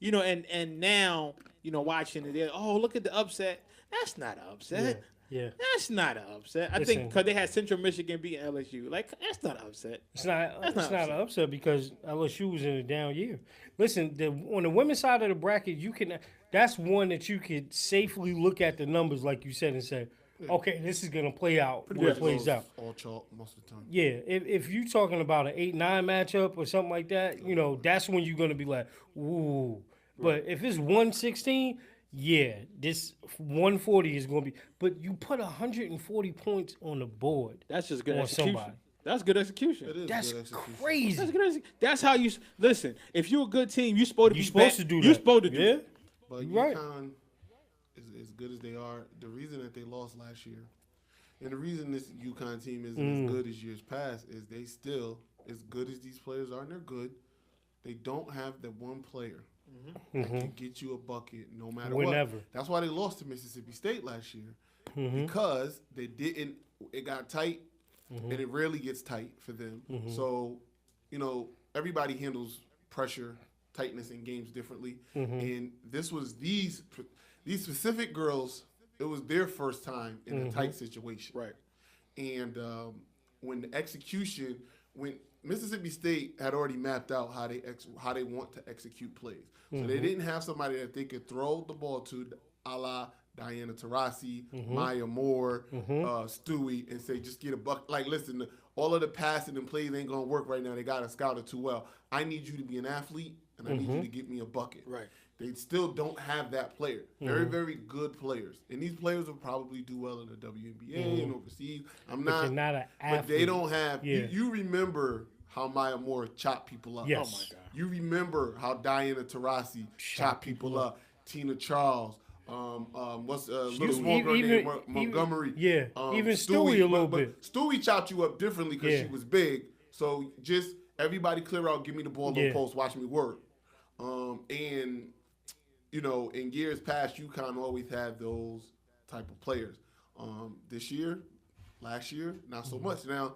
and now watching it, oh look at the upset. That's not an upset. yeah, That's not an upset. I think Listen. because they had Central Michigan beat LSU. Like that's not an upset. it's not. That's It's not not an upset because LSU was in a down year. Listen, on the women's side of the bracket, you can. That's one that you could safely look at the numbers, like you said, and say, okay, this is gonna play out where it plays out. All chalk most of the time. Yeah, if you're talking about an 8-9 matchup or something like that, that's when you're gonna be like, ooh. But if it's 116, yeah, this 140 is gonna be. But you put 140 points on the board. That's just good On execution. somebody. That's good execution. It is That's good execution. crazy. That's good. That's how you listen. If you're a good team, you're supposed to You're be supposed back. to do that. You're supposed to do. Yeah. that. But You right. UConn, as good as they are, the reason that they lost last year, and the reason this UConn team isn't as good as years past, is they still, as good as these players are, and they're good, they don't have the one player that can get you a bucket no matter Whenever. what. That's why they lost to Mississippi State last year, because they didn't. It got tight, and it rarely gets tight for them. So, everybody handles pressure, tightness in games differently, and this was these specific girls, it was their first time in a tight situation. Right. And when the execution, when Mississippi State had already mapped out how they want to execute plays, so they didn't have somebody that they could throw the ball to, a la Diana Taurasi, Maya Moore, Stewie, and say just get a buck. Like, listen, all of the passing and plays ain't gonna work right now. They got to scout it too well. I need you to be an athlete, and I need you to get me a bucket. Right. They still don't have that player. Very, very good players. And these players will probably do well in the WNBA and overseas. But they're not an But athlete. they don't have. Yeah. You remember how Maya Moore chopped people up. Yes. Oh my God. You remember how Diana Taurasi chopped people up. Tina Charles. What's little small girl named Montgomery? Yeah. Even Stewie a little but bit. Stewie chopped you up differently because Yeah. she was big. So just everybody clear out, give me the ball on Yeah. post, watch me work. And you know, in years past, UConn always had those type of players. This year, last year, not so much. Now,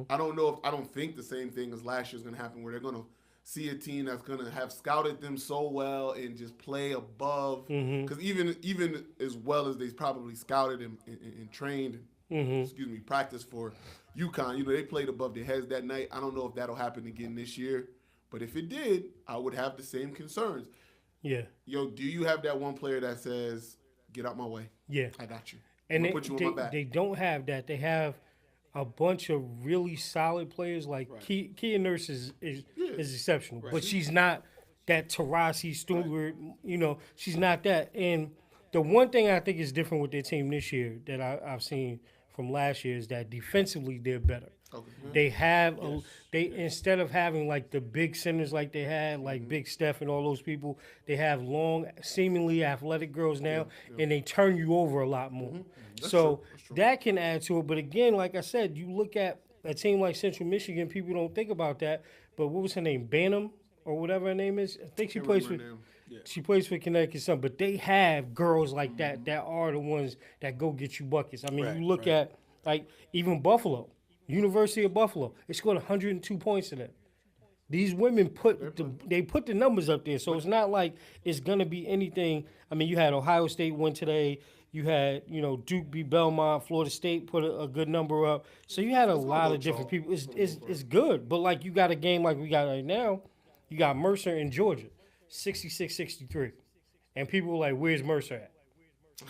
I don't think the same thing as last year is going to happen, where they're going to see a team that's going to have scouted them so well and just play above. Because even as well as they probably scouted and trained, practiced for UConn, you know, they played above their heads that night. I don't know if that'll happen again this year, but if it did, I would have the same concerns. Yeah. Yo, do you have that one player that says, "Get out my way"? Yeah. I got you. And I'm gonna put you on my back. they don't have that. They have a bunch of really solid players. Like Kia Nurse is exceptional, but she's not that Taurasi Stewart. You know, she's not that. And the one thing I think is different with their team this year that I've seen from last year is that defensively they're better. Okay. They have instead of having like the big centers like they had, like Big Steph and all those people, they have long, seemingly athletic girls now, and they turn you over a lot more. So that can add to it. But again, like I said, you look at a team like Central Michigan, people don't think about that. But what was her name, Banham or whatever her name is? I think she plays for. She plays for Connecticut Sun, but they have girls like that are the ones that go get you buckets. I mean, you look at like even Buffalo. University of Buffalo, they scored 102 points to them. These women put the numbers up there, so it's not like it's gonna be anything. I mean, you had Ohio State win today. You had Duke beat Belmont. Florida State put a good number up. So you had a lot of different people. It's good, but like you got a game like we got right now. You got Mercer in Georgia, 66-63, and people were like, "Where's Mercer at?"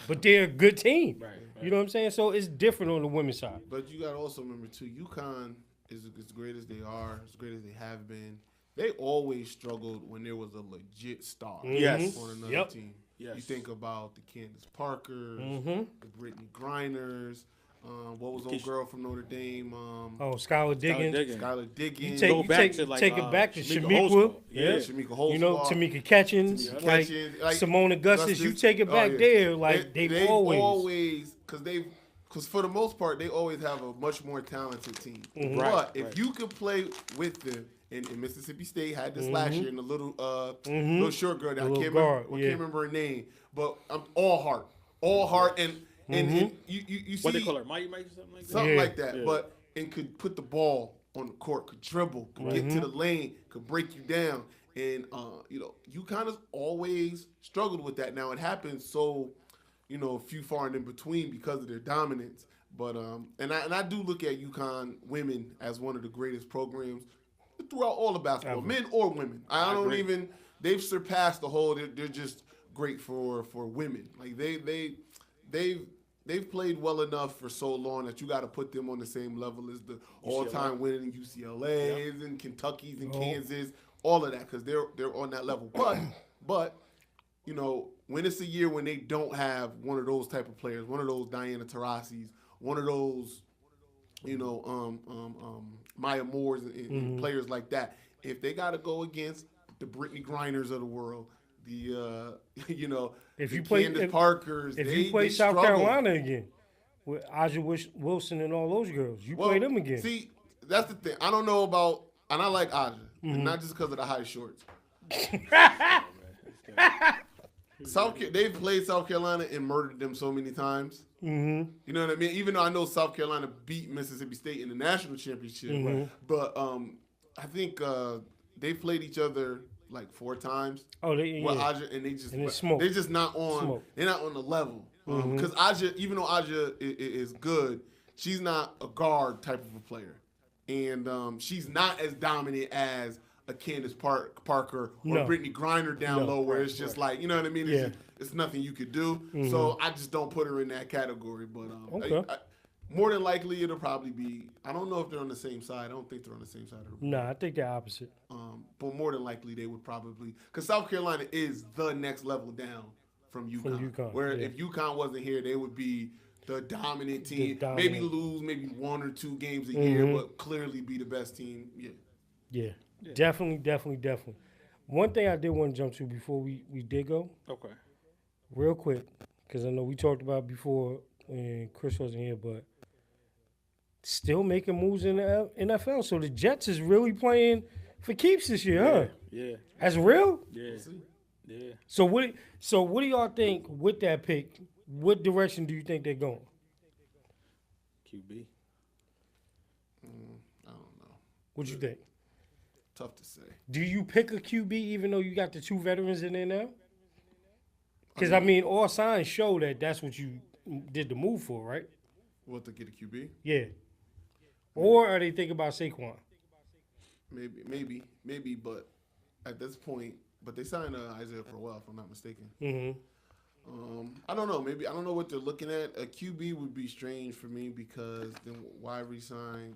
But they're a good team. Right. You know what I'm saying? So it's different on the women's side. But you got to also remember, too, UConn is as great as they are, as great as they have been. They always struggled when there was a legit star on another team. Yes. You think about the Candace Parkers, the Brittany Griners, what was old girl from Notre Dame? Skylar Diggins. Skylar Diggins. You take it back to Shamika. Shamika Holzclaw. Tamika Catchings. Like Simone Augustus. You take it back there. Like they've always because for the most part, they always have a much more talented team. Right, but if you could play with them, and Mississippi State had this last year, and the little short girl that I can't remember her name, but I'm all heart, and you see what they call her, Mighty Mike or something like that. Something like that, but and could put the ball on the court, could dribble, could get to the lane, could break you down, and you kind of always struggled with that. Now it happens so few far and in between because of their dominance. But and I do look at UConn women as one of the greatest programs throughout all of basketball, men or women. They've surpassed the whole. They're just great for women. Like they've played well enough for so long that you got to put them on the same level as the all-time winning UCLA's and Kentucky's and Kansas, all of that, because they're on that level. But when it's a year when they don't have one of those type of players, one of those Diana Taurasi's, one of those Maya Moores and players like that, if they got to go against the Brittany Griners of the world, if you Candace Parkers, if you play South Carolina again with Aja Wilson and all those girls, play them again. See, that's the thing. I don't know about, and I like Aja, not just because of the high shorts. They've played South Carolina and murdered them so many times. You know what I mean? Even though I know South Carolina beat Mississippi State in the national championship, but I think they played each other like 4 times. Oh, they With yeah. Aja, and And it's smoke. they're just not on. Smoke. They're not on the level. Because Aja, even though Aja is good, she's not a guard type of a player, and she's not as dominant as a Candace Parker or No. Brittany Griner down No. low, where it's just like, you know what I mean? Yeah. It's nothing you could do. So I just don't put her in that category. But Okay. more than likely, it'll probably be. I don't know if they're on the same side. I don't think they're on the same side of the. Nah, I think they're opposite. But more than likely, they would probably, because South Carolina is the next level down from UConn. UConn, Where yeah. if UConn wasn't here, they would be the dominant team. dominant. Maybe lose maybe 1 or 2 games a year, but clearly be the best team. Yeah. Yeah. Definitely. One thing I did want to jump to before we did go, Okay. real quick, because I know we talked about before when Chris wasn't here, but still making moves in the NFL. So the Jets is really playing for keeps this year, huh? Yeah. That's real? Yeah. See? Yeah. So what do y'all think with that pick? What direction do you think they're going? QB. I don't know. What you think? Tough to say. Do you pick a QB even though you got the 2 veterans in there now? Because, I mean, all signs show that that's what you did the move for, right? What, to get a QB? Yeah. Or are they thinking about Saquon? Maybe, but at this point, but they signed Isaiah Crowell, if I'm not mistaken. Mm-hmm. I don't know. Maybe I don't know what they're looking at. A QB would be strange for me because then why resign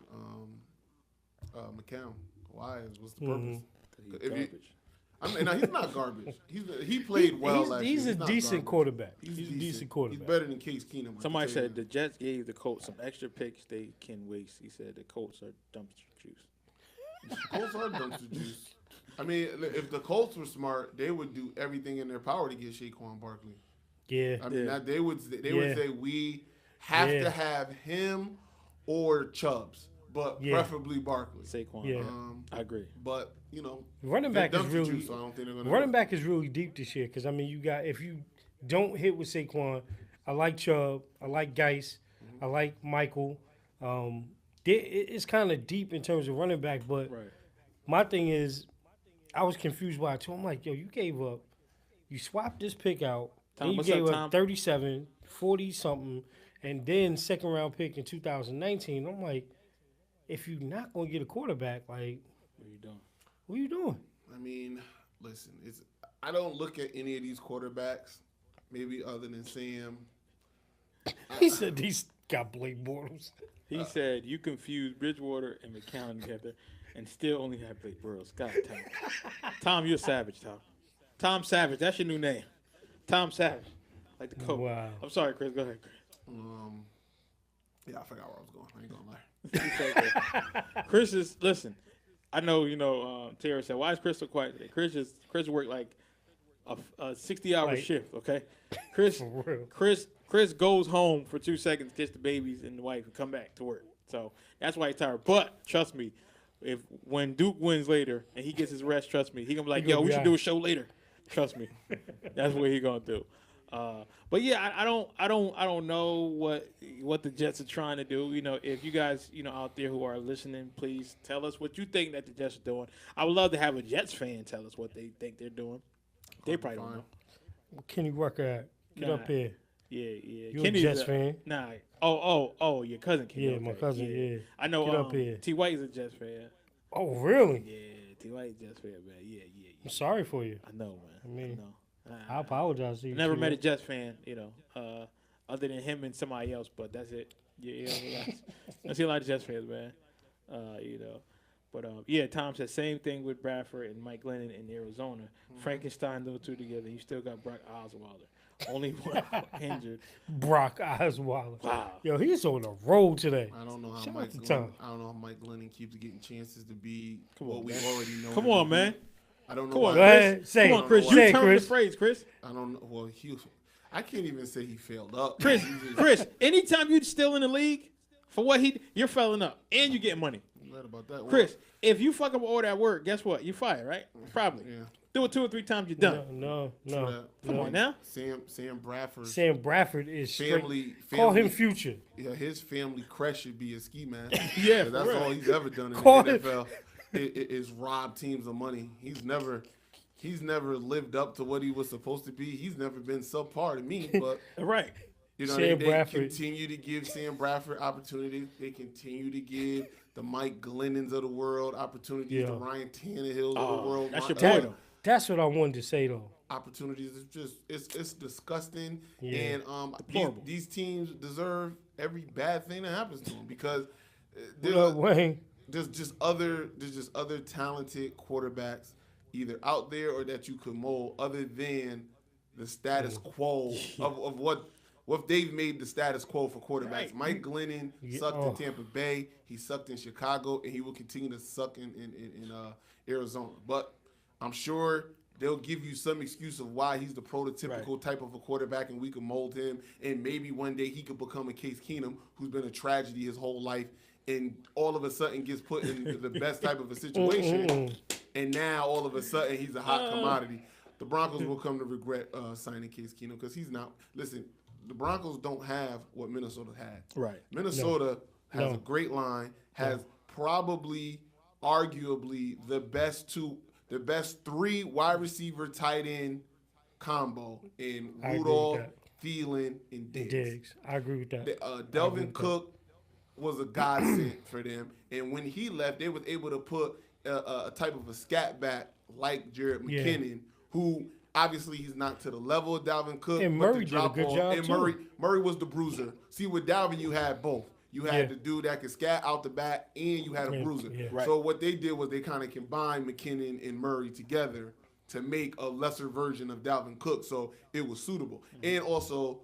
McCown? What's the purpose? He's If you- garbage. I mean, no, he's not garbage. He played well last year. He's a not decent garbage. quarterback. He's a decent quarterback. He's better than Case Keenum. I can Somebody tell you said that. the Jets gave the Colts some extra picks they can waste. He said the Colts are dumpster juice. Colts are dumpster juice. I mean, if the Colts were smart, they would do everything in their power to get Saquon Barkley. Yeah. I mean, Yeah. they would Yeah. say we have Yeah. to have him or Chubbs, but Yeah. preferably Barkley. Saquon. Yeah. I agree. But you know, Running they're back is dumpster really juice, so I don't think they're gonna. running back is really deep this year because I mean you got if you don't hit with Saquon, I like Chubb, I like Geis, I like Michael. It's kind of deep in terms of running back, but Right. my thing is, I was confused by it too. I'm like, yo, you swapped this pick out, Tom, and you what's gave up, up Tom? 37, 40 something, and then second round pick in 2019. I'm like, if you're not gonna get a quarterback, like, What are you doing? what are you doing? I mean, listen, I don't look at any of these quarterbacks, maybe other than Sam. He said he's got Blake Bortles. He said you confused Bridgewater and McCown together and still only have Blake Bortles. God, Tom. Tom, you're a savage, Tom. Tom Savage. That's your new name. Tom Savage. Like the coach. Wow. I'm sorry, Chris. Go ahead, Chris. Yeah, I forgot where I was going. I ain't gonna lie. It's okay. Chris is, listen, I know, Tara said, why is Chris so quiet today? Chris worked like a 60-hour Like- shift, okay? Chris, For real. Chris goes home for 2 seconds, kiss the babies and the wife, and come back to work. So that's why he's tired. But trust me, when Duke wins later and he gets his rest, trust me, he gonna be like, He gonna yo, we be should all do a right. show later. Trust me, that's what he gonna do. But yeah, I don't know what the Jets are trying to do. If you guys out there who are listening, please tell us what you think that the Jets are doing. I would love to have a Jets fan tell us what they think they're doing. They probably don't know. Kenny Rucker at? Get Nah. up here. Yeah. You a Kenny's Jets fan? Nah. Oh, your cousin Kenny. Yeah, my cousin, yeah. I know. Get up here. T. White is a Jets fan. Oh, really? Yeah, T. White is a Jets fan, man. Yeah. I'm sorry for you. I know, man. I mean, know. I apologize to you. I never too. met a Jets fan, other than him and somebody else, but that's it. Yeah, I see a lot of Jets fans, man. But yeah, Tom said same thing with Bradford and Mike Glennon in Arizona. Frankenstein those two together. You still got Brock Osweiler, only one injured. Brock Osweiler. Wow. Yo, he's on the road today. I don't know how Shout Mike out to Glennon, Tom. I don't know how Mike Glennon keeps getting chances to be Come what on, we man. already know. Come him on, to man. be. I don't know. Come on, why. Go ahead. Say Come it. on, Chris. Say You it, turn the Chris. phrase, Chris. I don't know. Well, I can't even say he failed up. Chris, He just- Chris. Anytime you're still in the league, for what you're failing up, and you get money. I'm glad about that. Chris, if you fuck up all that work, guess what? You're fired, right? Probably. Yeah. Do it 2 or 3 times, you're done. No. Come on now. Sam Bradford. Sam Bradford is straight. Family. Call him Future. Yeah, his family crest should be a ski mask. Yeah, 'Cause that's for real. all he's ever done in Call the him- NFL. Is rob teams of money. He's never he's never lived up to what he was supposed to be. He's never been subpar to me, but Right. you know Sam they Bradford. continue to give Sam Bradford opportunities. They continue to give the Mike Glennons of the world opportunities, Yeah. the Ryan Tannehills Oh, of the world. that's your Ryan- boy, though. That's what I wanted to say though. Opportunities. It's just it's disgusting, Yeah. and Deplorable. these teams deserve every bad thing that happens to them because What up, Wayne? there's just other talented quarterbacks either out there or that you could mold other than the status quo of what they've made the status quo for quarterbacks. Right. Mike Glennon Yeah, sucked oh. in Tampa Bay. He sucked in Chicago, and he will continue to suck in Arizona. But I'm sure they'll give you some excuse of why he's the prototypical type of a quarterback, and we can mold him. And maybe one day he could become a Case Keenum, who's been a tragedy his whole life, and all of a sudden gets put in the best type of a situation. And now all of a sudden he's a hot commodity. The Broncos will come to regret signing Case Keenum because he's not. Listen, the Broncos don't have what Minnesota had. Right. Minnesota has No. a great line, has probably, arguably, the best three wide receiver tight end combo in I agree with Rudolph, that. Thielen, and Diggs. Diggs. I agree with that. Delvin Cook was a godsend for them, and when he left, they was able to put a type of a scat back like Jared Yeah. McKinnon, who obviously he's not to the level of Dalvin Cook. And but Murray the did a good drop-off- job, and too. Murray was the bruiser. See, with Dalvin, you had both. You had Yeah. the dude that could scat out the back, and you had a Yeah, bruiser. yeah. Right. So what they did was they kind of combined McKinnon and Murray together to make a lesser version of Dalvin Cook. So it was suitable. And also,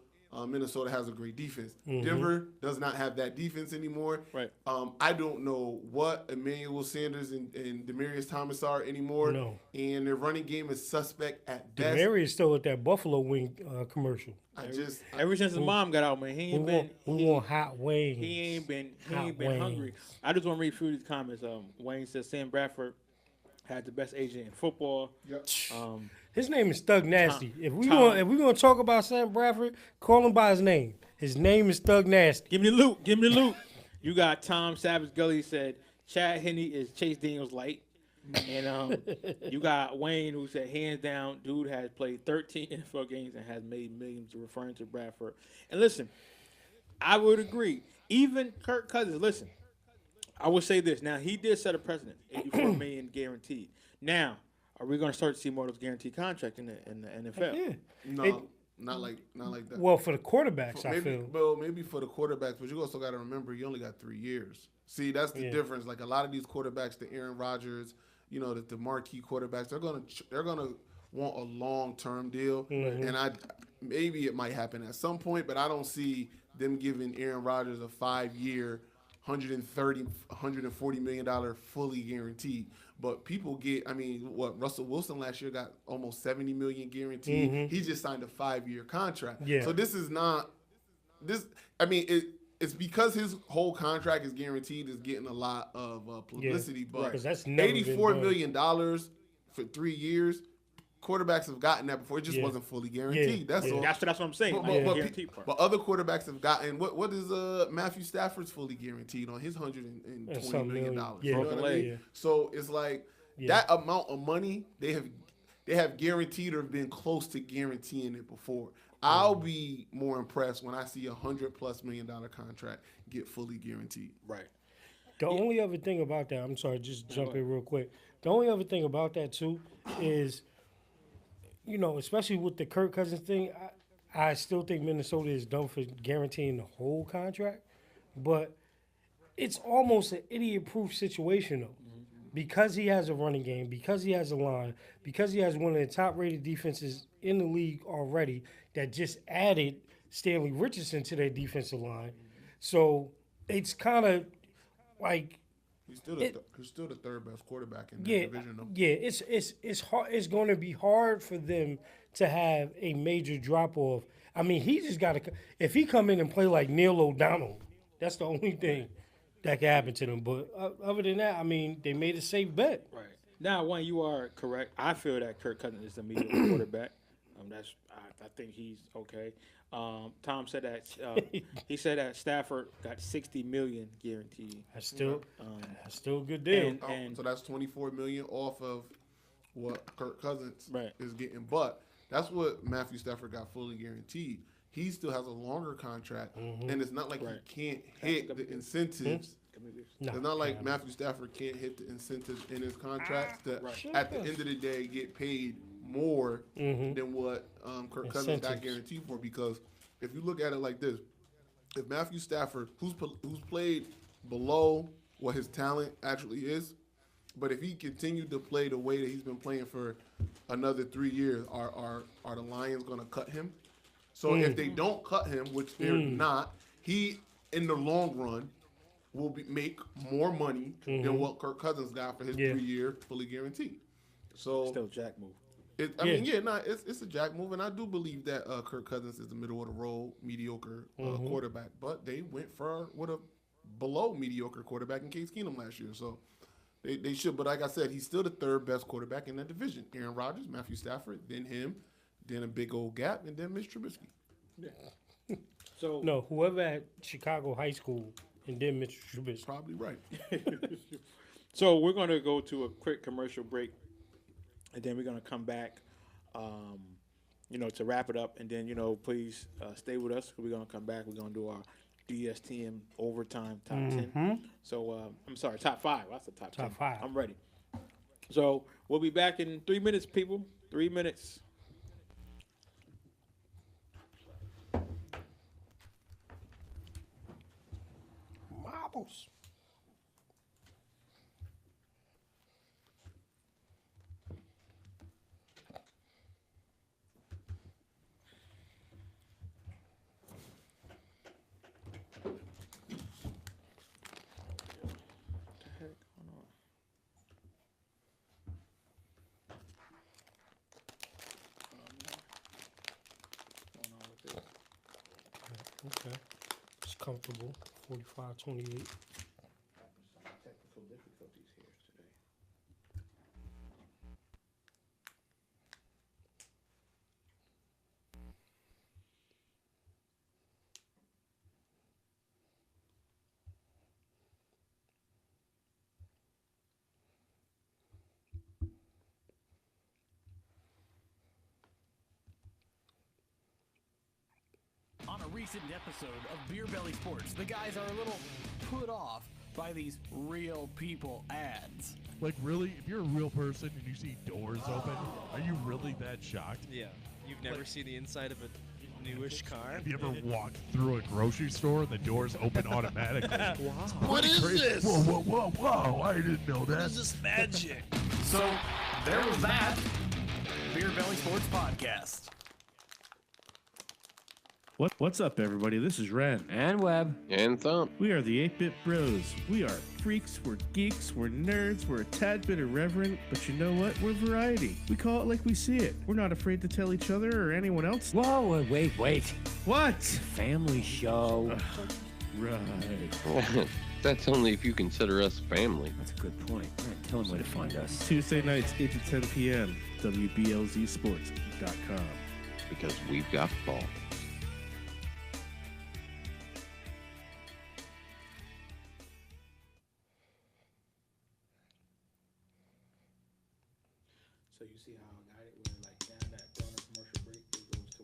Minnesota has a great defense. Denver does not have that defense anymore. Right. I don't know what Emmanuel Sanders and Demaryius Thomas are anymore. No. And their running game is suspect at best. Mary is still at that Buffalo wing commercial. Ever since his mom got out, man, he ain't been. We want hot wings. He ain't been Hot hungry. wings. I just want to read through these comments. Wayne says Sam Bradford had the best agent in football. Yep. His name is Thug Nasty. If we Tom. gonna talk about Sam Bradford, call him by his name. His name is Thug Nasty. Give me the loot. Give me the loot. You got Tom Savage Gully said Chad Henne is Chase Daniels light. And you got Wayne who said hands down, dude has played 13 NFL games and has made millions, referring to Bradford. And listen, I would agree. Even Kirk Cousins, listen, I would say this. Now, he did set a precedent, $84 million guaranteed. Now, are we going to start to see more of those guaranteed contracts in the NFL? Yeah. No, It- not like that. Well, for the quarterbacks, I maybe, feel. well, maybe for the quarterbacks, but you also got to remember you only got 3 years. See, that's the Yeah. difference. Like a lot of these quarterbacks, the Aaron Rodgers, you know, the marquee quarterbacks, they're gonna want a long-term deal, Mm-hmm. and maybe it might happen at some point, but I don't see them giving Aaron Rodgers a 5-year, $140 million fully guaranteed. But people get, I mean, what Russell Wilson last year got almost $70 million guaranteed. He just signed a 5-year contract. Yeah. So this is not this. I mean, it's because his whole contract is guaranteed is getting a lot of publicity. But Because that's never been $84 done. million for 3 years. Quarterbacks have gotten that before. It just Yeah. wasn't fully guaranteed. Yeah. That's Yeah. all. That's what I'm saying. But, like, but, the guaranteed part. but other quarterbacks have gotten what is Matthew Stafford's fully guaranteed on his $120 some million. million. You Yeah. know what Broken I mean? leg. Yeah. So it's like Yeah. that amount of money they have guaranteed or been close to guaranteeing it before. I'll be more impressed when I see $100+ million contract get fully guaranteed. Right. The only other thing about that, I'm sorry, just jump go in real quick. The only other thing about that too is, you know, especially with the Kirk Cousins thing, I still think Minnesota is done for guaranteeing the whole contract, but it's almost an idiot-proof situation though, because he has a running game, because he has a line, because he has one of the top-rated defenses in the league already that just added Stanley Richardson to their defensive line. So it's kind of like He's still the third best quarterback in that yeah, division, though. yeah. It's hard. It's going to be hard for them to have a major drop off. I mean, he just got to. If he come in and play like Neil O'Donnell, that's the only thing that can happen to them. But other than that, I mean, they made a safe bet. Right. Now, Wayne, you are correct. I feel that Kirk Cousins is a mediocre quarterback. I think he's okay. Tom said that he said that Stafford got $60 million guaranteed. That's still a good deal. And So that's $24 million off of what Kirk Cousins Right. is getting. But that's what Matthew Stafford got fully guaranteed. He still has a longer contract, and it's not like Right. he can't hit the incentives. No, It's not like yeah. Matthew Stafford can't hit the incentives in his contracts that Right. at the end of the day get paid more than what Kirk Cousins got Incentives. guaranteed for. Because if you look at it like this, if Matthew Stafford, who's played below what his talent actually is, but if he continued to play the way that he's been playing for another 3 years, are the Lions going to cut him? So if they don't cut him, which they're not, he in the long run will make more money than what Kirk Cousins got for his 3 year fully guaranteed. So Still Jack move. I mean, it's a jack move, and I do believe that Kirk Cousins is the middle of the road, mediocre quarterback. But they went with a below mediocre quarterback in Case Keenum last year, so they should. But like I said, he's still the third best quarterback in that division. Aaron Rodgers, Matthew Stafford, then him, then a big old gap, and then Mitch Trubisky. So No, whoever at Chicago High School and then Mr. Trubisky. Probably right. So we're going to go to a quick commercial break, and then we're going to come back, to wrap it up. And then, please stay with us. We're going to come back. We're going to do our DSTM overtime top 10. So, I'm sorry, top 5. That's the top 10. Top 5. I'm ready. So we'll be back in 3 minutes, people. 3 minutes. Marbles. Okay. It's comfortable. 45-28. Having some technical difficulties here today. On a recent episode of Beer Belly Sports, the guys are a little put off by these real people ads. Like, really? If you're a real person and you see doors open, are you really that shocked? Yeah. You've never seen the inside of a newish car? Have you ever walked through a grocery store and the doors open automatically? What is this? Whoa, whoa, whoa, whoa! I didn't know that. This is magic. So, there was that. Beer Belly Sports Podcast. What's up, everybody? This is Ren. And Webb. And Thump. We are the 8-Bit Bros. We are freaks, we're geeks, we're nerds, we're a tad bit irreverent, but you know what? We're variety. We call it like we see it. We're not afraid to tell each other or anyone else. Whoa, wait. What? Family show. Right. That's only if you consider us family. That's a good point. All right, tell them where to find us. Tuesday nights, 8 to 10 p.m. WBLZsports.com. Because we've got balls. So you see how I got it where like down that during the commercial break it goes to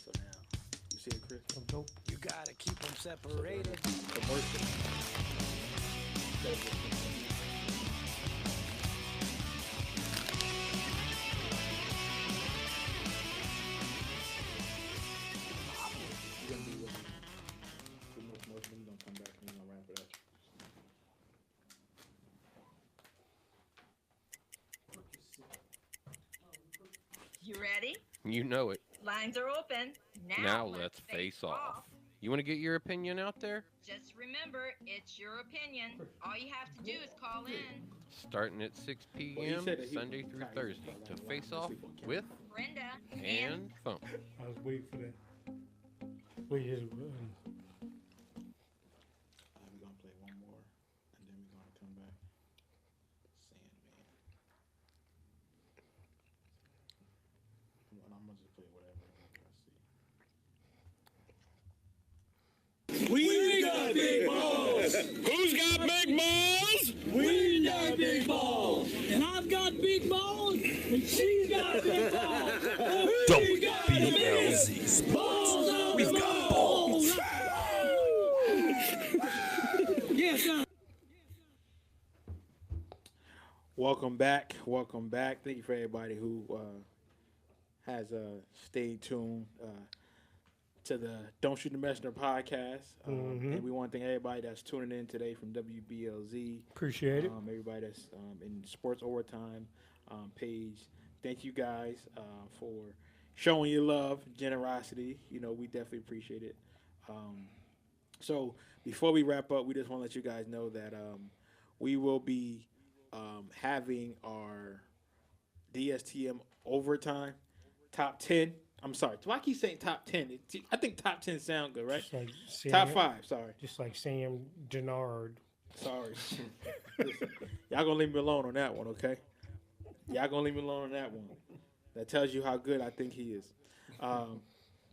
So now, you see it, Chris? You gotta keep them separated. Commercial. you're gonna be with me. Two more commercials, then you're gonna come back and you're gonna wrap it up. You ready? You know it. Lines are open. Now let's face off. You want to get your opinion out there? Just remember, it's your opinion. All you have to do is call in. Starting at 6 p.m. said that he- Sunday through Thursday to face off with Brenda and Thump. I was waiting for that. Wait, here's We're gonna play one more, and then we're gonna come back. Sandman. And I'm gonna just play whatever I see. We got big balls. Who's got big balls, and she's got big balls. WBLZ Sports. We've got balls. Yes, sir. Welcome back. Welcome back. Thank you for everybody who has stayed tuned to the Don't Shoot the Messenger podcast. And we want to thank everybody that's tuning in today from WBLZ. Appreciate it. Everybody that's in Sports Overtime page. Thank you guys for showing your love, generosity. You know, we definitely appreciate it. So before we wrap up, we just want to let you guys know that we will be having our DSTM Overtime top 10. I'm sorry. Do I keep saying top 10? I think top 10 sound good, right? Like top 5, sorry. Just like Sam Gennard. Sorry. Listen, y'all gonna leave me alone on that one, okay? Y'all gonna leave me alone on that one. That tells you how good I think he is.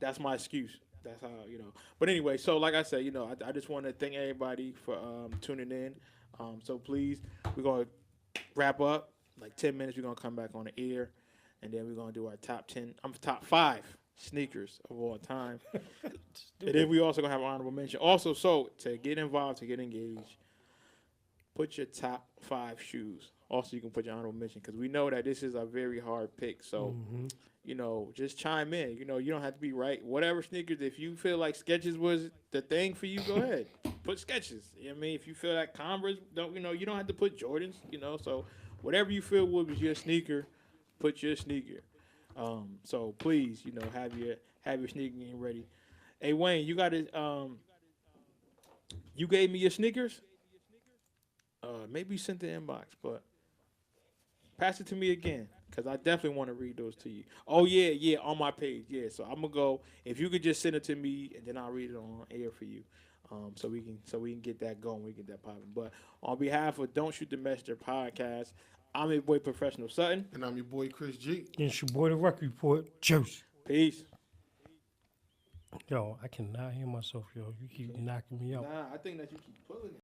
That's my excuse. That's how, you know. But anyway, so like I said, you know, I just want to thank everybody for tuning in. So please, we're going to wrap up. Like 10 minutes, we're going to come back on the air. And then we're going to do our top 5 sneakers of all time. And then we also going to have an honorable mention. Also, so to get involved, to get engaged, put your top 5 shoes. Also, you can put your honorable mention because we know that this is a very hard pick. So, you know, just chime in. You know, you don't have to be right. Whatever sneakers, if you feel like Skechers was the thing for you, go ahead. Put Skechers. You know what I mean? If you feel like Converse, you don't have to put Jordans, you know. So, whatever you feel was your sneaker, put your sneaker. So please, you know, have your sneaker game ready. Hey Wayne, you got it. You gave me your sneakers. Maybe you sent the inbox, but pass it to me again because I definitely want to read those to you. Oh yeah, on my page. Yeah, so I'm gonna go. If you could just send it to me and then I'll read it on air for you. So we can get that going. We can get that popping. But on behalf of Don't Shoot the Messenger podcast, I'm your boy Professional Sutton. And I'm your boy Chris G. And it's your boy the Record Report, Juice. Peace. Yo, I cannot hear myself, yo. You keep knocking me out. Nah, I think that you keep pulling it.